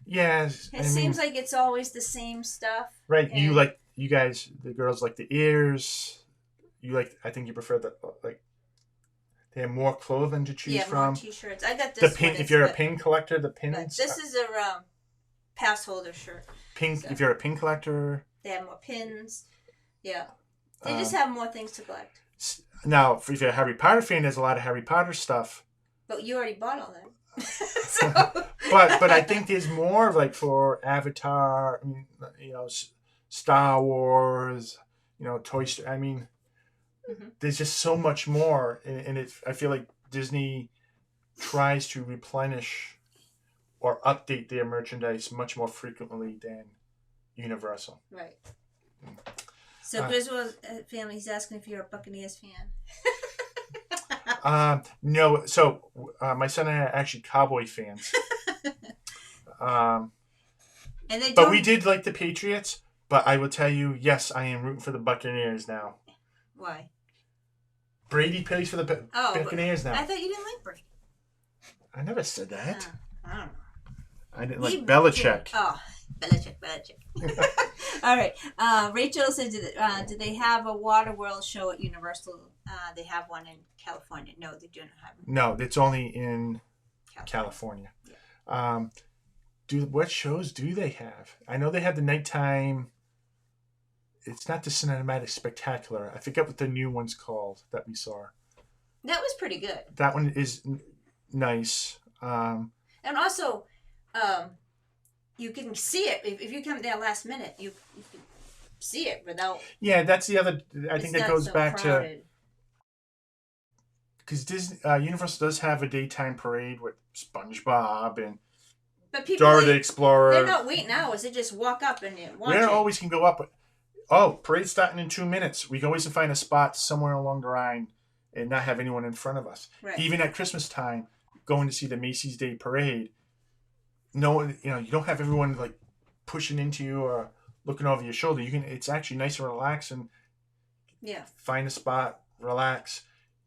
Yes. It seems like it's always the same stuff. Right. You guys, the girls like the ears. I think you prefer they have more clothing to choose from. Yeah, more t-shirts. I got this one. If you're a pin collector, the pins. This is a pass holder shirt. If you're a pin collector. They have more pins. Yeah. They just have more things to collect. Now, if you're a Harry Potter fan, there's a lot of Harry Potter stuff. But you already bought all that. But I think there's more for Avatar, Star Wars, Toy Story. I mean, there's just so much more, and I feel like Disney tries to replenish or update their merchandise much more frequently than Universal. Right. So Griswold family's asking if you're a Buccaneers fan. No. So my son and I are actually Cowboy fans. But we did like the Patriots. But I will tell you, yes, I am rooting for the Buccaneers now. Why? Brady plays for the Buccaneers now. I thought you didn't like Brady. I never said that. I don't know. I didn't like Belichick. Oh, Belichick. All right. Rachel said, do they have a Water World show at Universal? They have one in California. No, they do not have one. No, it's only in California. Yeah. What shows do they have? I know they have the nighttime. It's not the Cinematic Spectacular. I forget what the new one's called that we saw. That was pretty good. That one is nice. And also, you can see it. If you come there last minute, you can see it without... Yeah, that's the other... I think that goes back crowded. To... Because Universal does have a daytime parade with SpongeBob and Dora the Explorer. They're not waiting hours. They just walk up and watch it. We always can go up. But, parade's starting in 2 minutes. We can always find a spot somewhere along the line and not have anyone in front of us. Right. Even at Christmas time, going to see the Macy's Day Parade, no, you don't have everyone like pushing into you or looking over your shoulder. It's actually nice and relaxed, and find a spot, relax,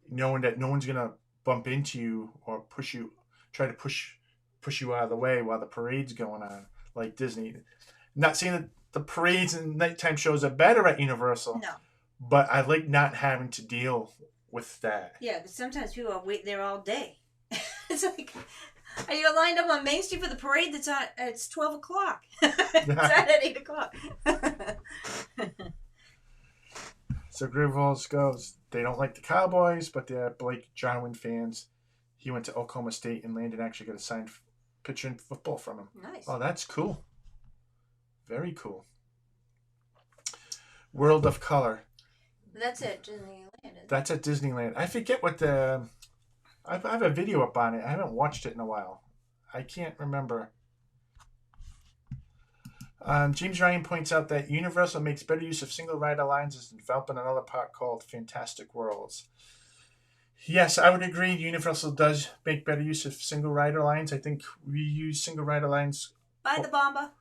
knowing that no one's gonna bump into you or try to push you out of the way while the parade's going on, like Disney. Not saying that the parades and nighttime shows are better at Universal. No. But I like not having to deal with that. Yeah, because sometimes people are wait there all day. It's like, are you lined up on Main Street for the parade that's on? It's 12 o'clock. It's at 8 o'clock. So Griswold goes, they don't like the Cowboys, but they're Blake Jarwin fans. He went to Oklahoma State, and Landon actually got a signed picture in football from him. Nice. Oh, that's cool. Very cool. World of Color. That's at Disneyland. That's at Disneyland. I forget what I have a video up on it. I haven't watched it in a while. I can't remember. James Ryan points out that Universal makes better use of single rider lines and developing another park called Fantastic Worlds. Yes, I would agree. Universal does make better use of single rider lines. I think we use single rider lines. By the Bomba.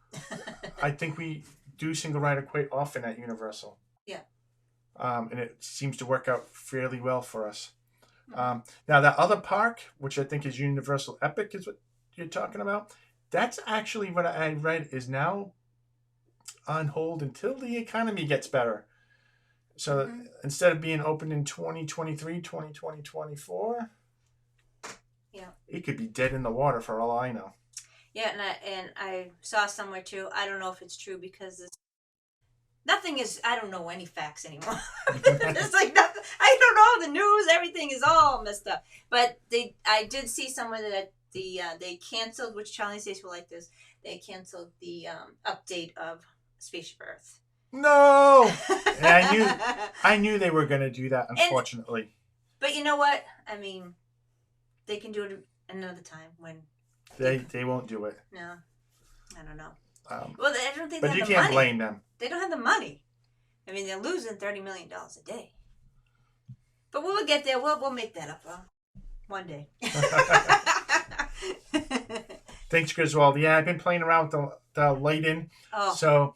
I think we do single rider quite often at Universal. Yeah. And it seems to work out fairly well for us. Now, that other park, which I think is Universal Epic, is what you're talking about. That's actually what I read is now on hold until the economy gets better. So instead of being open in 2023, 2024, it could be dead in the water for all I know. Yeah, and I saw somewhere too. I don't know if it's true because nothing is. I don't know any facts anymore. It's like nothing. I don't know the news. Everything is all messed up. But I did see somewhere that they canceled, which Charlie says will like this. They canceled the update of Spaceship Earth. No, and I knew they were going to do that. Unfortunately, but you know what? I mean, they can do it another time when they won't do it. No, I don't know. Well, I don't think. But you can't blame them. They don't have the money. I mean, they're losing $30 million a day. But we'll get there. We'll make that up one day. Thanks, Griswold. Yeah, I've been playing around with the lighting. Oh. So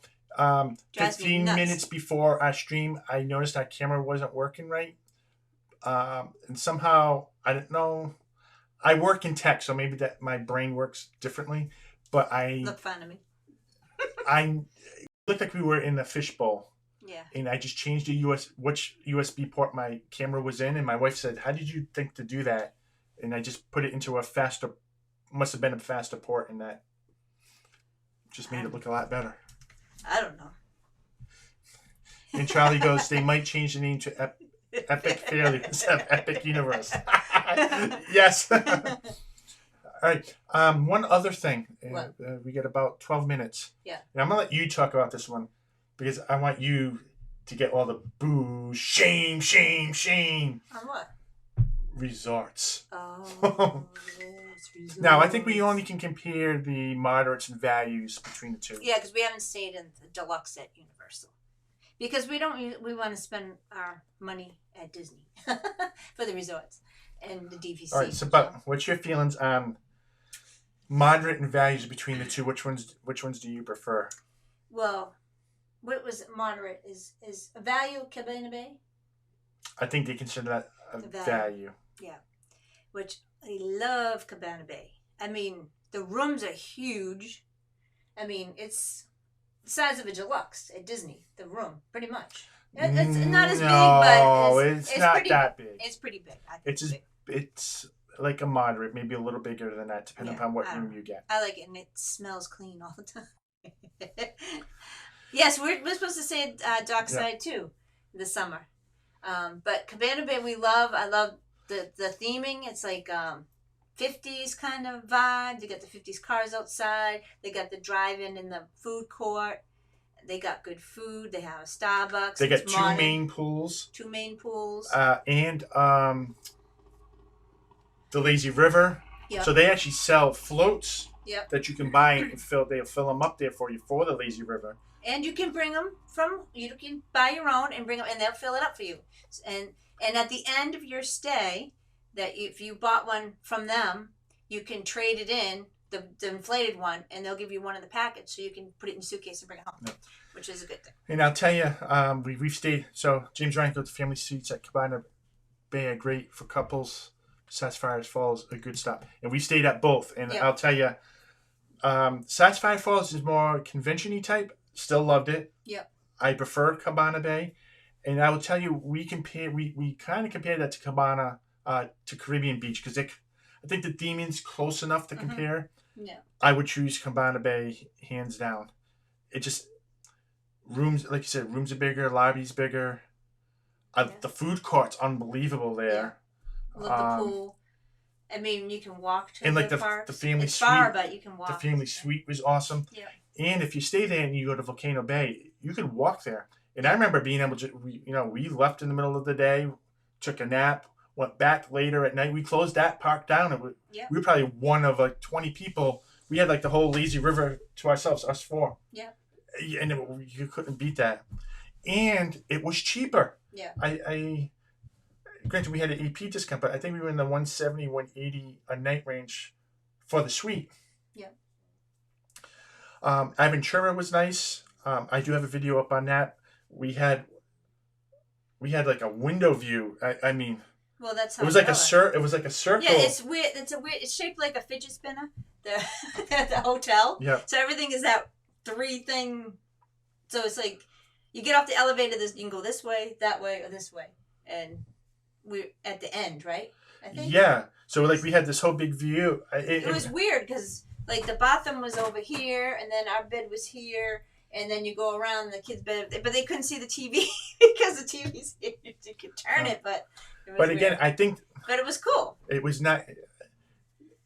15 minutes before our stream, I noticed our camera wasn't working right. And somehow, I don't know. I work in tech, so maybe that my brain works differently. But Look fun to me. It looked like we were in a fishbowl. Yeah. And I just changed which USB port my camera was in, and my wife said, "How did you think to do that?" And I just put it into must have been a faster port, and that just made it look a lot better. I don't know. And Charlie goes, they might change the name to Epic Fairly instead of Epic Universe. Yes. All right. One other thing. We get about 12 minutes. Yeah. And I'm going to let you talk about this one because I want you to get all the boo, shame. On what? Resorts. Oh, yes, Now, I think we only can compare the moderates and values between the two. Yeah, because we haven't stayed in the deluxe at Universal. Because we want to spend our money at Disney for the resorts and the DVC. All right, but what's your feelings on moderate and values between the two? Which ones do you prefer? Well, what was moderate is a value Cabana Bay? I think they consider that a value. Yeah, which I love Cabana Bay. I mean, the rooms are huge. I mean, it's the size of a deluxe at Disney, the room, pretty much. It's not as big, but it's not pretty, that big. It's pretty big. It's like a moderate, maybe a little bigger than that, depending upon what room you get. I like it, and it smells clean all the time. Yes, we're supposed to say Dockside too, this summer. But Cabana Bay we love. I love the theming. It's like 50s kind of vibe. They got the 50s cars outside. They got the drive-in in the food court. They got good food. They have a Starbucks. They got two main pools. And the lazy river. Yep. So they actually sell floats that you can buy and fill. They'll fill them up there for you for the lazy river. And you can bring them you can buy your own and bring them, and they'll fill it up for you. And at the end of your stay, that if you bought one from them, you can trade it in. the inflated one, and they'll give you one in the package, so you can put it in your suitcase and bring it home, which is a good thing. And I'll tell you, we've stayed. So James Ryan goes to family suites at Cabana Bay are great for couples. Sapphire Falls a good stop, and we stayed at both. And I'll tell you, Sapphire Falls is more convention-y type. Still loved it. Yep. I prefer Cabana Bay, and I will tell you, we kind of compared that to Cabana to Caribbean Beach because I think the theming's close enough to compare. Yeah. I would choose Cabana Bay hands down. It just rooms, like you said, rooms are bigger, lobby's bigger. The food court's unbelievable there. With the pool. I mean, you can walk to and the like the parks. family it's suite. far, but you can walk. The family suite was awesome. Yeah. And if you stay there and you go to Volcano Bay, you can walk there. And I remember being able to, we left in the middle of the day, took a nap, went back later at night. We closed that park down, and we were probably one of like 20 people. We had like the whole lazy river to ourselves, us four. Yeah. And you couldn't beat that. And it was cheaper. Yeah. I granted we had an EP discount, but I think we were in the 170, 180 a night range for the suite. Yeah. Aventura was nice. I do have a video up on that. We had like a window view. I mean, well, that's how it was like it was like a circle. Yeah, it's weird. It's shaped like a fidget spinner. The hotel. Yeah. So everything is that 3 thing. So it's like you get off the elevator. You can go this way, that way, or this way, and we're at the end, right? I think. Yeah. So like we had this whole big view. It was weird because like the bathroom was over here, and then our bed was here. And then you go around the kids' bed, but they couldn't see the TV because the TV's here. You could turn it, but it was again, weird. I think. But it was cool. It was not.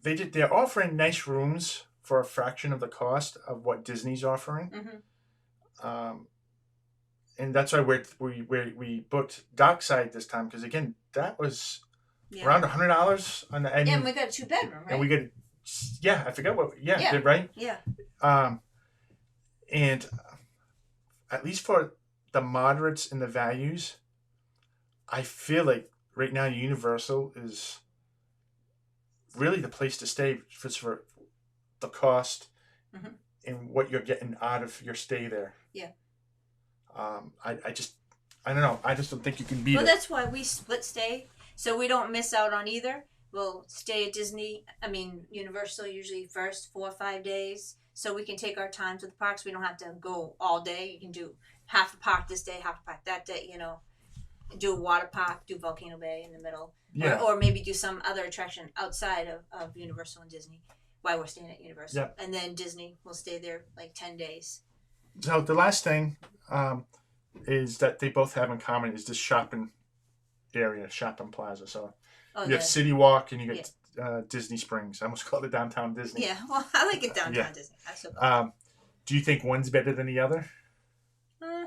They're offering nice rooms for a fraction of the cost of what Disney's offering. Mm-hmm. And that's why we booked Dockside this time because again that was around $100 on the. And we got a 2-bedroom, right? And we got. Yeah, I forgot what. Yeah, did right. Yeah. And at least for the moderates and the values, I feel like right now Universal is really the place to stay for the cost and what you're getting out of your stay there. Yeah. I don't know. I just don't think you can beat it. Well, that's why we split stay, so we don't miss out on either. We'll stay at Universal usually first 4 or 5 days. So we can take our time to the parks. We don't have to go all day. You can do half the park this day, half the park that day, Do a water park, do Volcano Bay in the middle. Yeah. Or maybe do some other attraction outside of Universal and Disney while we're staying at Universal. Yep. And then Disney, we'll stay there like 10 days. So the last thing is that they both have in common is this shopping area, shopping plaza. So you have City Walk and you get... Disney Springs. I almost called it Downtown Disney. Yeah, well, I like it Downtown Disney. That's so cool. Do you think one's better than the other? I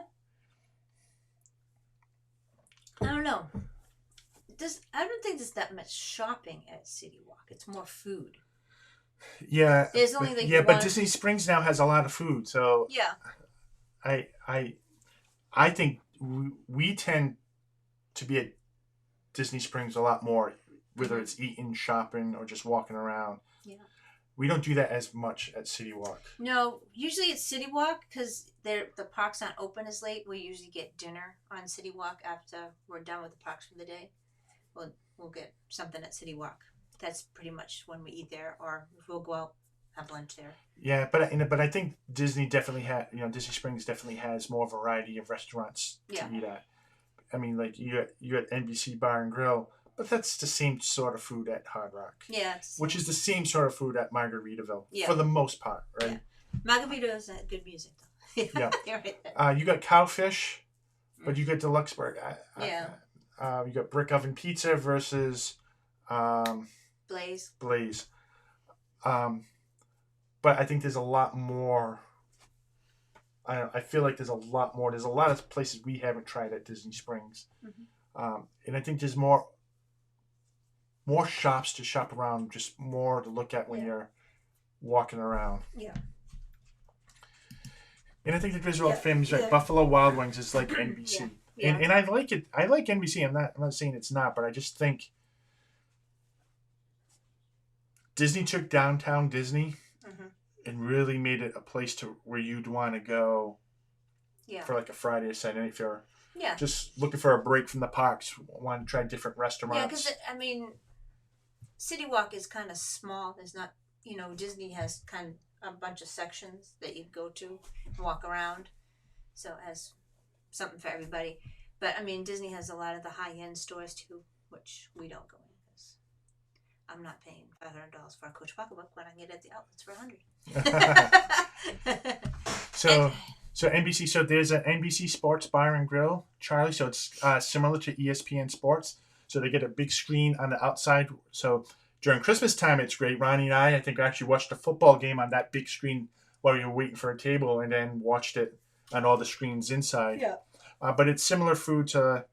don't know. I don't think there's that much shopping at City Walk. It's more food. Yeah. There's only like but Disney Springs now has a lot of food, so yeah. I think we tend to be at Disney Springs a lot more. Whether it's eating, shopping, or just walking around. Yeah. We don't do that as much at City Walk. No, usually it's City Walk because the parks aren't open as late. We usually get dinner on City Walk after we're done with the parks for the day. We'll get something at City Walk. That's pretty much when we eat there, or we'll go out have lunch there. Yeah, but I think Disney definitely Disney Springs definitely has more variety of restaurants to eat at. I mean, like you got NBC Bar and Grill. But that's the same sort of food at Hard Rock. Yeah. Which is the same sort of food at Margaritaville. Yeah. For the most part, right? Yeah. Margarita is good music, though. Yeah. Right. You got Cowfish, but you got Deluxe Burger. Yeah. You got Brick Oven Pizza versus... Blaze. But I think there's a lot more... I feel like there's a lot more. There's a lot of places we haven't tried at Disney Springs. Mm-hmm. And I think there's more shops to shop around, just more to look at when you're walking around. Yeah. And I think the visual families, right? Buffalo Wild Wings is like NBC. Yeah. And I like it. I like NBC. I'm not saying it's not, but I just think Disney took Downtown Disney and really made it a place to where you'd want to go. Yeah. For like a Friday or Saturday if you're yeah. just looking for a break from the parks, want to try different restaurants. Yeah, because I mean, City Walk is kind of small. There's not, Disney has kind of a bunch of sections that you go to and walk around, so it has something for everybody. But I mean, Disney has a lot of the high end stores too, which we don't go in because I'm not paying $500 for a Coach pocketbook when I can get it at the outlets for $100. So NBC, so there's an NBC Sports Bar and Grill, Charlie. So it's similar to ESPN Sports. So they get a big screen on the outside. So during Christmas time, it's great. Ronnie and I think, actually watched a football game on that big screen while we were waiting for a table, and then watched it on all the screens inside. Yeah. But it's similar food to,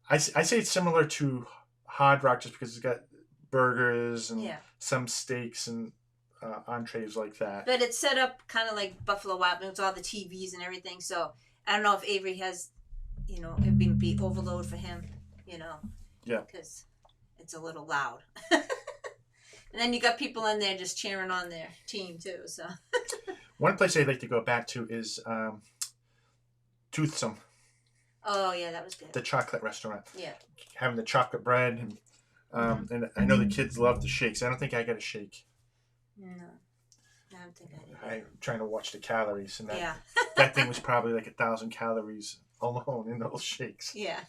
I say it's similar to Hard Rock just because it's got burgers and some steaks and entrees like that. But it's set up kind of like Buffalo Wild Wings, all the TVs and everything. So I don't know if Avery has, it'd be overload for him, Yeah. Because it's a little loud. And then you got people in there just cheering on their team too. So one place I'd like to go back to is Toothsome. Oh yeah, that was good. The chocolate restaurant. Yeah. Having the chocolate bread and I know the kids love the shakes. I don't think I got a shake. No, I don't think I did. I'm trying to watch the calories, and yeah. that thing was probably like 1,000 calories alone in those shakes. Yeah.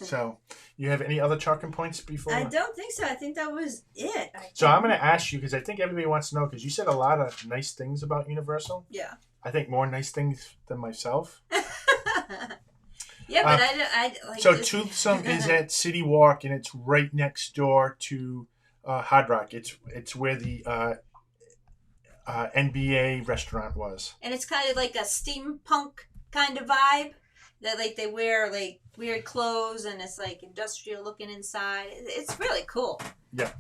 So, you have any other talking points before? I don't think so. I think that was it. So I'm going to ask you, because I think everybody wants to know, because you said a lot of nice things about Universal. Yeah. I think more nice things than myself. Yeah, but I like. So Toothsome is at City Walk, and it's right next door to Hard Rock. It's where the NBA restaurant was. And it's kind of like a steampunk kind of vibe. That like they wear like weird clothes, and it's like industrial looking inside. It's really cool. Yeah.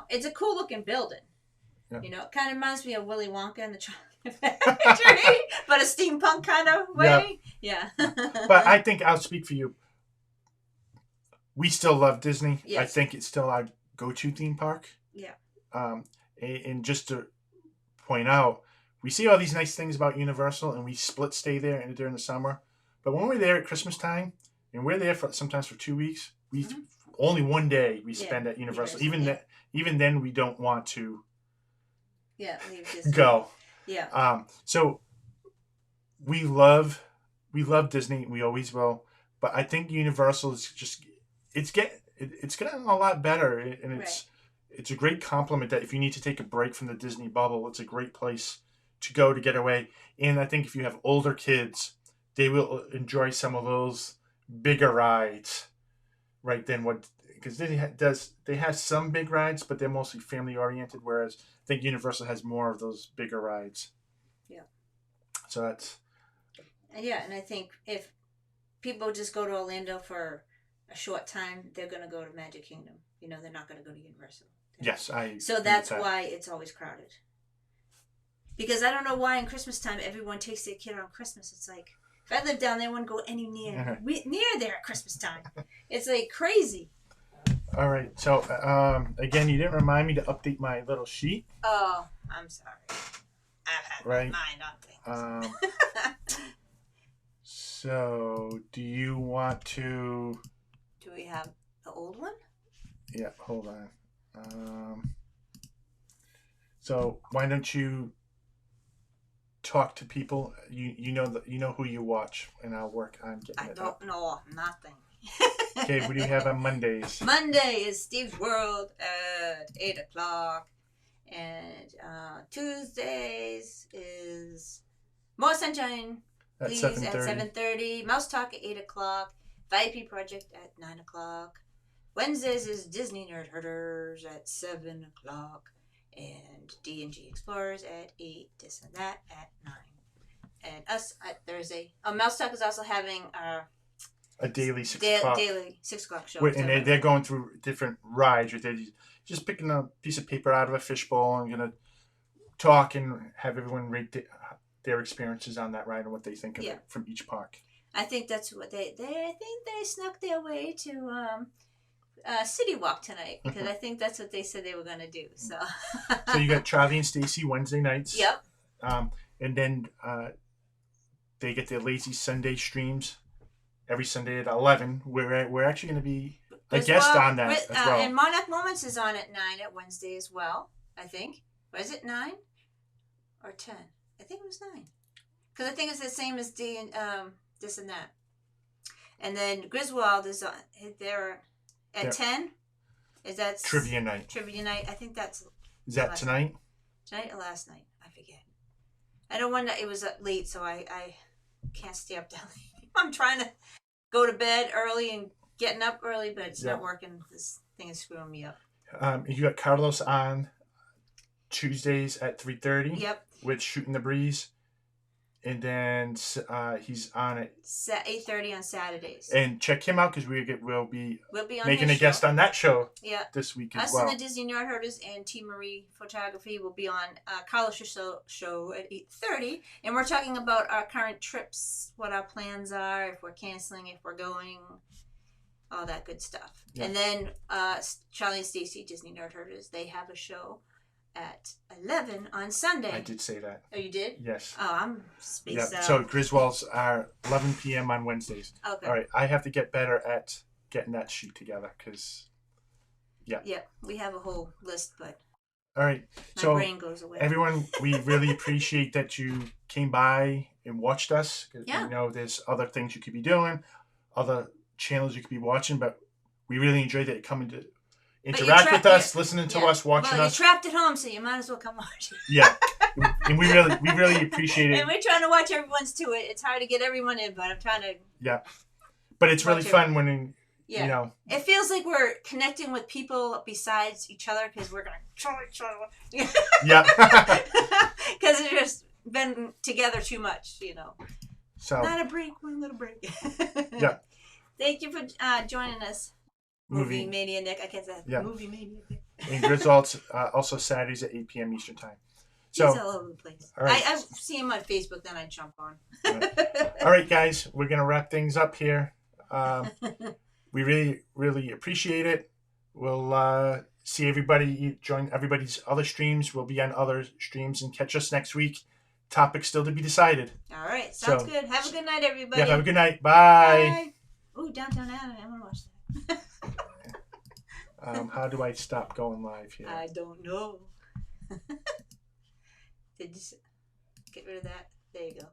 It's a cool looking building. Yeah. It kind of reminds me of Willy Wonka and the Chocolate Factory, but a steampunk kind of way. Yeah. But I think I'll speak for you. We still love Disney. Yes. I think it's still our go-to theme park. Yeah. And just to point out, we see all these nice things about Universal, and we split stay there during the summer. But when we're there at Christmas time, and we're there sometimes for 2 weeks, we only one day we spend at Universal. Even then, we don't want to. Yeah, leave Disney. Go. Yeah. So we love Disney. We always will. But I think Universal is just it's getting a lot better, and it's a great compliment that if you need to take a break from the Disney bubble, it's a great place to go to get away. And I think if you have older kids, they will enjoy some of those bigger rides, right? Because they have some big rides, but they're mostly family oriented. Whereas I think Universal has more of those bigger rides. Yeah. So that's. Yeah, and I think if people just go to Orlando for a short time, they're going to go to Magic Kingdom. They're not going to go to Universal. Yes, So that's why it's always crowded. Because I don't know why in Christmas time everyone takes their kid on Christmas. It's like, if I lived down there, I wouldn't go any near there at Christmas time. It's like crazy. All right. So again, you didn't remind me to update my little sheet. Oh, I'm sorry. I've had my mind on things. So do you want to? Do we have the old one? Yeah. Hold on. So why don't you talk to people? You know who you watch, and I'll work on getting it up. I don't know nothing. Okay, what do you have on Mondays? Monday is Steve's World at 8 o'clock. And Tuesdays is More Sunshine, please, at 7:30. Mouse Talk at 8 o'clock. VIP Project at 9 o'clock. Wednesdays is Disney Nerd Herders at 7 o'clock. And D&G Explorers at 8. This and that at 9. And us at Thursday. Mouse Talk is also having a daily 6 o'clock. Daily 6 o'clock show. And they're going through different rides. They're just picking a piece of paper out of a fishbowl and going to talk and have everyone rate their experiences on that ride and what they think of it from each park. I think that's what I think they snuck their way to city walk tonight because I think that's what they said they were going to do. So so you got Charlie and Stacy Wednesday nights. Yep. And then they get their Lazy Sunday streams every Sunday at 11. We're actually going to be a guest on that as well. And Monarch Moments is on at 9 at Wednesday as well, I think. Was it 9 or 10? I think it was 9. Because I think it's the same as D and this and that. And then Griswold is on there at 10. Is that Trivia night? Trivia night. I think that's. Is that tonight? Tonight or last night? I forget. I don't want to. It was late, so I can't stay up that late. I'm trying to go to bed early and getting up early, but it's not working. This thing is screwing me up. You got Carlos on Tuesdays at 3:30. Yep. With Shooting the Breeze. And then he's on at 8:30 on Saturdays. And check him out because we'll be on making a guest on that show this week as well. Us and the Disney Nerd Herders and T. Marie Photography will be on Carlos' show at 8:30. And we're talking about our current trips, what our plans are, if we're canceling, if we're going, all that good stuff. Yeah. And then Charlie and Stacy, Disney Nerd Herders, they have a show at 11 on Sunday. I did say that. Oh, you did? Yes. Oh, I'm spaced out. So Griswold's are 11 p.m. on Wednesdays. Okay. All right. I have to get better at getting that sheet together because, Yeah, we have a whole list, but all right. My brain goes away. Everyone, we really appreciate that you came by and watched us. Yeah. We know there's other things you could be doing, other channels you could be watching, but we really enjoyed that coming to interact with us, listening to us, watching us. You're trapped at home, so you might as well come watch it. Yeah, and we really appreciate it. And we're trying to watch everyone's to it. It's hard to get everyone in, but I'm trying to. Yeah, but it's really fun when you know. It feels like we're connecting with people besides each other because we're gonna try each other. Yeah. Because it's just been together too much, you know. So. Not a break, one little break. Yeah. Thank you for joining us. Movie Mania Nick. I can't say that. Yeah. Movie Mania Nick. And Griswold's also Saturdays at 8 p.m. Eastern Time. So, he's all over the place. All right. I see him on Facebook, then I jump on. All right, guys. We're going to wrap things up here. We really appreciate it. We'll see everybody, join everybody's other streams. We'll be on other streams and catch us next week. Topic still to be decided. All right. Sounds good. Have a good night, everybody. Yeah, have a good night. Bye. Ooh, Downtown Abbey. I want to watch that. How do I stop going live here? I don't know. Did you get rid of that? There you go.